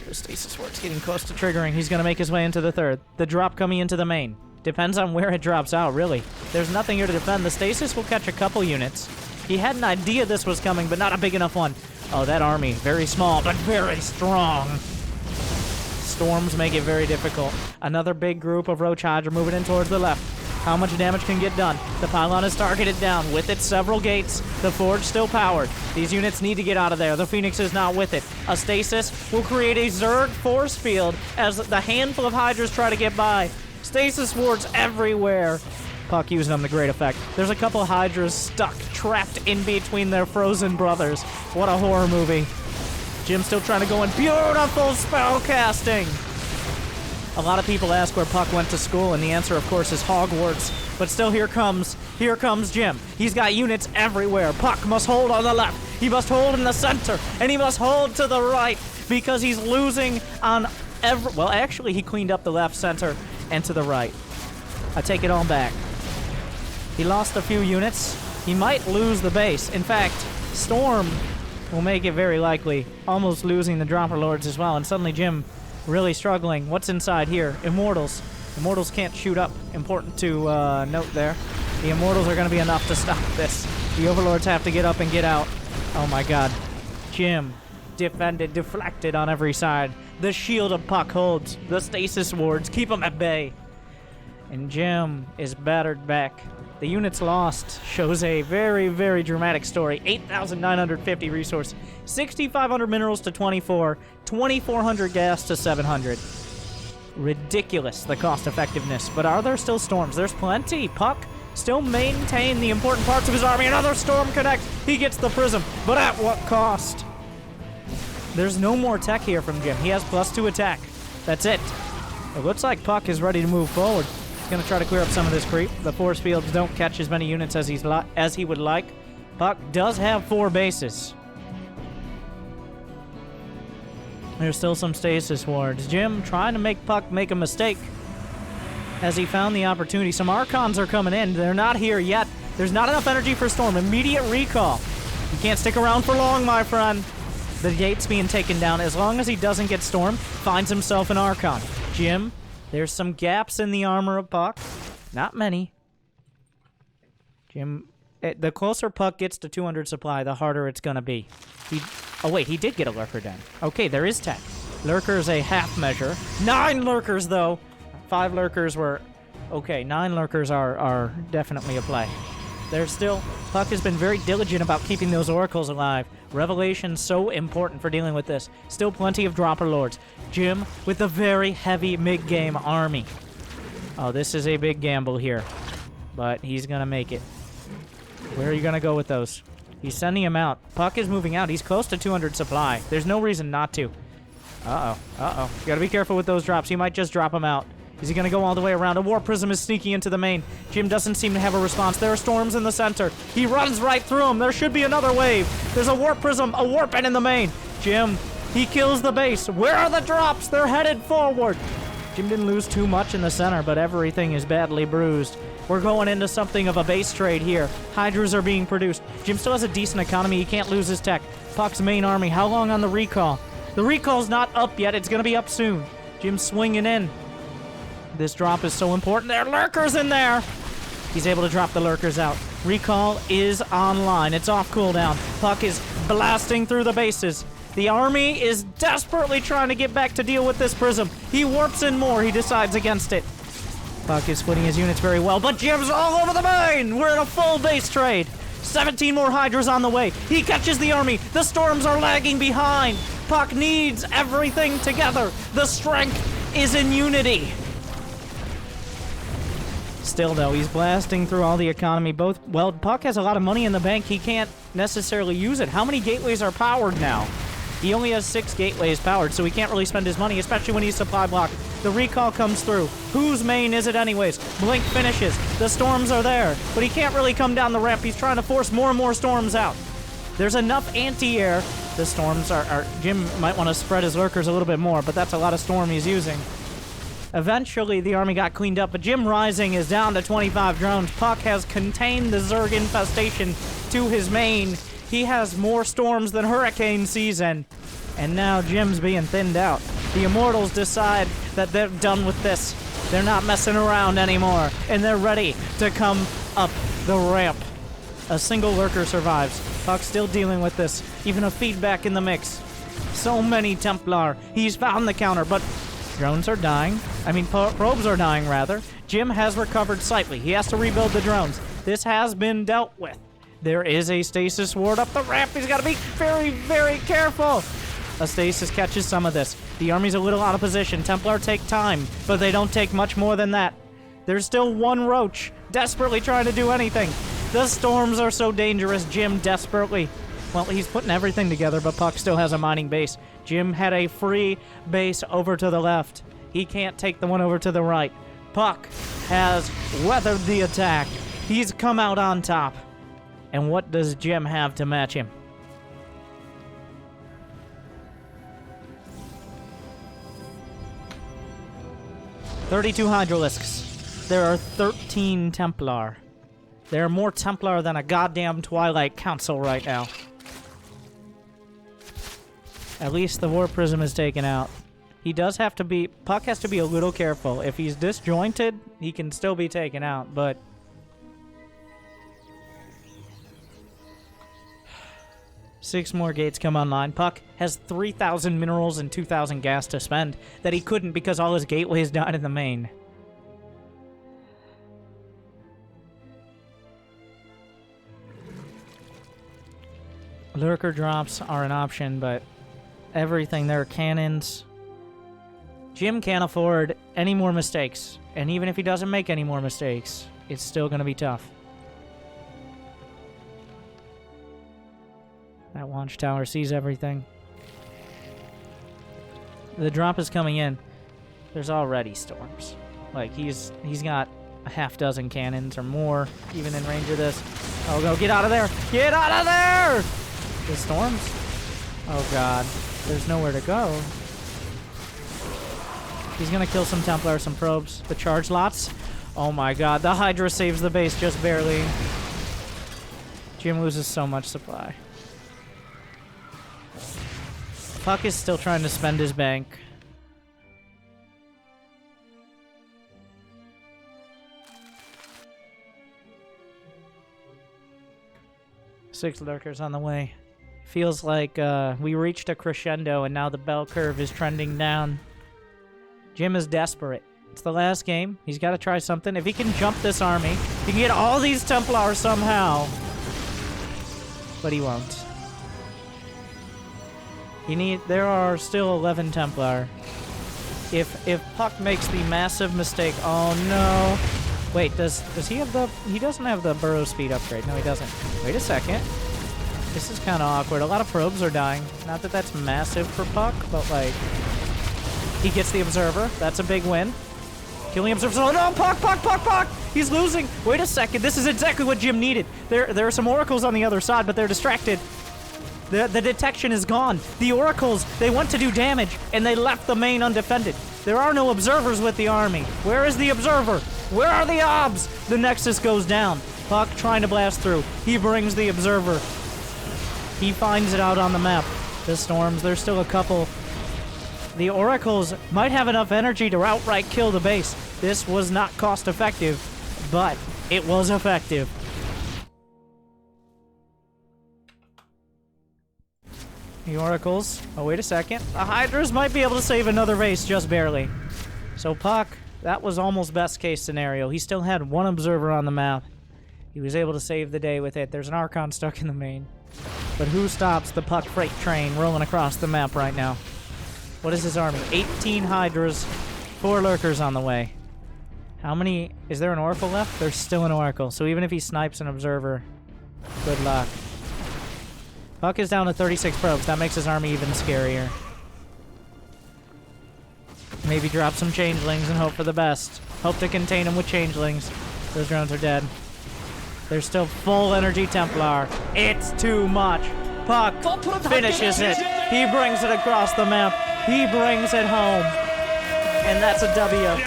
the Stasis Ward's getting close to triggering. He's going to make his way into the 3rd. The drop coming into the main. Depends on where it drops out, really. There's nothing here to defend. The Stasis will catch a couple units. He had an idea this was coming, but not a big enough one. Oh, that army. Very small, but very strong. Storms make it very difficult. Another big group of Roach Hydra moving in towards the left. How much damage can get done? The pylon is targeted down. With it, several gates. The forge still powered. These units need to get out of there. The Phoenix is not with it. A stasis will create a Zerg force field as the handful of Hydras try to get by. Stasis wards everywhere. puCK using them to great effect. There's a couple Hydras stuck, trapped in between their frozen brothers. What a horror movie. Jim's still trying to go in. Beautiful spell casting. A lot of people ask where puCK went to school, and the answer, of course, is Hogwarts. But still, here comes Jim. He's got units everywhere. puCK must hold on the left. He must hold in the center, and he must hold to the right because he's losing on every... Well, actually, he cleaned up the left, center, and to the right. I take it all back. He lost a few units. He might lose the base. In fact, Storm will make it very likely, almost losing the Dropper Lords as well, and suddenly Jim... really struggling. What's inside here? Immortals. Immortals can't shoot up. Important to note there. The Immortals are going to be enough to stop this. The Overlords have to get up and get out. Oh my god. Jim. Defended, deflected on every side. The shield of puCK holds. The stasis wards keep them at bay. And Jim is battered back. The units lost shows a very, very dramatic story. 8,950 resource, 6,500 minerals to 24, 2,400 gas to 700. Ridiculous, the cost effectiveness. But are there still storms? There's plenty. puCK still maintain the important parts of his army. Another storm connects. He gets the prism, but at what cost? There's no more tech here from Jim. He has +2 attack. That's it. It looks like puCK is ready to move forward. He's going to try to clear up some of this creep. The force fields don't catch as many units as he would like. puCK does have 4 bases. There's still some stasis wards. Jim trying to make puCK make a mistake as he found the opportunity. Some Archons are coming in. They're not here yet. There's not enough energy for Storm. Immediate recall. You can't stick around for long, my friend. The gate's being taken down. As long as he doesn't get Storm, finds himself an Archon. Jim, there's some gaps in the armor of puCK. Not many. Jim, the closer puCK gets to 200 supply, the harder it's gonna be. Oh wait, he did get a Lurker den. Okay, there is tech. Lurker's a half measure. 9 Lurkers, though! 5 Lurkers were... Okay, 9 Lurkers are definitely a play. There's still... puCK has been very diligent about keeping those Oracles alive. Revelation's so important for dealing with this. Still plenty of Dropper Lords. Jim with a very heavy mid-game army. Oh, this is a big gamble here. But he's gonna make it. Where are you gonna go with those? He's sending him out. puCK is moving out. He's close to 200 supply. There's no reason not to. Uh-oh. Uh-oh. You gotta be careful with those drops. He might just drop them out. Is he gonna go all the way around? A Warp Prism is sneaking into the main. Jim doesn't seem to have a response. There are storms in the center. He runs right through them. There should be another wave. There's a Warp Prism, a Warp in the main. Jim, he kills the base. Where are the drops? They're headed forward. Jim didn't lose too much in the center, but everything is badly bruised. We're going into something of a base trade here. Hydras are being produced. Jim still has a decent economy. He can't lose his tech. puCK's main army. How long on the recall? The recall's not up yet. It's going to be up soon. Jim's swinging in. This drop is so important. There are Lurkers in there. He's able to drop the Lurkers out. Recall is online. It's off cooldown. puCK is blasting through the bases. The army is desperately trying to get back to deal with this prism. He warps in more. He decides against it. puCK is splitting his units very well, but Jim's all over the main! We're in a full base trade. 17 more Hydras on the way. He catches the army. The storms are lagging behind. puCK needs everything together. The strength is in unity. Still, though, he's blasting through all the economy. Well, puCK has a lot of money in the bank. He can't necessarily use it. How many gateways are powered now? He only has 6 gateways powered, so he can't really spend his money, especially when he's supply blocked. The recall comes through. Whose main is it anyways? Blink finishes. The storms are there, but he can't really come down the ramp. He's trying to force more and more storms out. There's enough anti-air. The storms are... Jim might want to spread his Lurkers a little bit more, but that's a lot of storm he's using. Eventually, the army got cleaned up, but Jimrising is down to 25 drones. puCK has contained the Zerg infestation to his main. He has more storms than hurricane season. And now Jim's being thinned out. The Immortals decide that they're done with this. They're not messing around anymore. And they're ready to come up the ramp. A single Lurker survives. puCK's still dealing with this. Even a feedback in the mix. So many Templar. He's found the counter, but drones are dying. Probes are dying, rather. Jim has recovered slightly. He has to rebuild the drones. This has been dealt with. There is a stasis ward up the ramp. He's got to be very, very careful. A stasis catches some of this. The army's a little out of position. Templar take time, but they don't take much more than that. There's still one Roach, desperately trying to do anything. The storms are so dangerous. Jim desperately... Well, he's putting everything together, but puCK still has a mining base. Jim had a free base over to the left. He can't take the one over to the right. puCK has weathered the attack. He's come out on top. And what does Jim have to match him? "32 Hydralisks. There are 13 Templar. There are more Templar than a goddamn Twilight Council right now. At least the Warp Prism is taken out. He does have to be... puCK has to be a little careful. If he's disjointed, he can still be taken out, but... 6 more gates come online. puCK has 3,000 minerals and 2,000 gas to spend that he couldn't because all his gateways died in the main. Lurker drops are an option, but everything there, cannons. Jim can't afford any more mistakes. And even if he doesn't make any more mistakes, it's still going to be tough. That watchtower sees everything. The drop is coming in. There's already storms. Like, he's got a half dozen cannons or more, even in range of this. Oh, go, get out of there! Get out of there! The storms? Oh, God. There's nowhere to go. He's gonna kill some Templar, some probes. The charge lots. Oh, my God. The Hydra saves the base just barely. Jim loses so much supply. puCK is still trying to spend his bank. Six lurkers on the way. Feels like we reached a crescendo and now the bell curve is trending down. Jim is desperate. It's the last game. He's got to try something. If he can jump this army, he can get all these Templars somehow. But he won't. There are still 11 Templar. If puCK makes the massive mistake, oh no. Wait, does he have the... He doesn't have the burrow speed upgrade. No, he doesn't. Wait a second. This is kind of awkward. A lot of probes are dying. Not that that's massive for puCK, but like... He gets the Observer. That's a big win. Killing Observer. Oh no! puCK! He's losing! Wait a second. This is exactly what Jim needed. There are some Oracles on the other side, but they're distracted. The detection is gone. The Oracles, they want to do damage, and they left the main undefended. There are no Observers with the army. Where is the Observer? Where are the Obs? The Nexus goes down. puCK trying to blast through. He brings the Observer. He finds it out on the map. The storms, there's still a couple. The Oracles might have enough energy to outright kill the base. This was not cost effective, but it was effective. The Oracles. Oh, wait a second. The Hydras might be able to save another base just barely. So puCK, that was almost best case scenario. He still had one Observer on the map. He was able to save the day with it. There's an Archon stuck in the main. But who stops the puCK freight train rolling across the map right now? What is his army? 18 Hydras, 4 Lurkers on the way. How many... Is there an Oracle left? There's still an Oracle. So even if he snipes an Observer, good luck. puCK is down to 36 probes. That makes his army even scarier. Maybe drop some Changelings and hope for the best. Hope to contain him with Changelings. Those drones are dead. There's still full energy Templar. It's too much. puCK finishes it. He brings it across the map. He brings it home. And that's a W.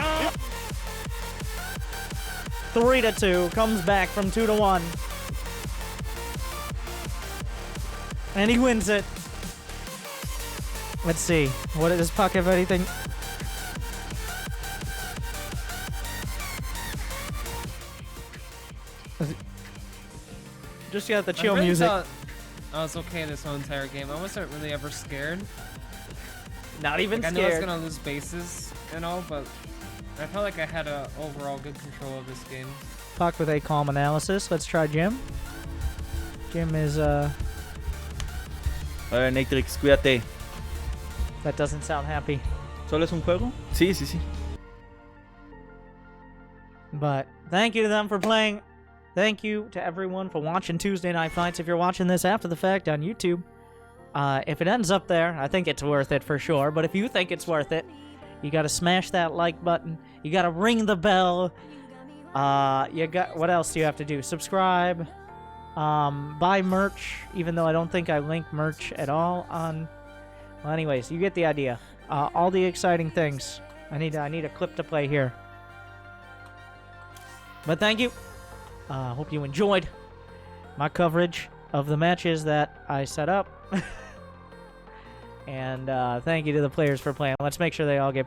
3-2. Comes back from 2-1. And he wins it. Let's see. What does puCK have anything? Just got the chill I really music. thought I was okay this whole entire game. I wasn't really ever scared. Not even Like, I knew I was scared. gonna lose bases and all, but I felt like I had a overall good control of this game. puCK with a calm analysis. Let's try Jim. Jim is A ver, Natrix, cuídate. That doesn't sound happy. ¿Solo es un juego? Sí, sí, sí. But thank you to them for playing. Thank you to everyone for watching Tuesday Night Fights. If you're watching this after the fact on YouTube, if it ends up there, I think it's worth it for sure. But if you think it's worth it, you got to smash that like button. You got to ring the bell. What else do you have to do? Subscribe. Buy merch, even though I don't think I link merch at all on... Well, anyways, you get the idea. All the exciting things. I need a clip to play here. But thank you. Hope you enjoyed my coverage of the matches that I set up. And thank you to the players for playing. Let's make sure they all get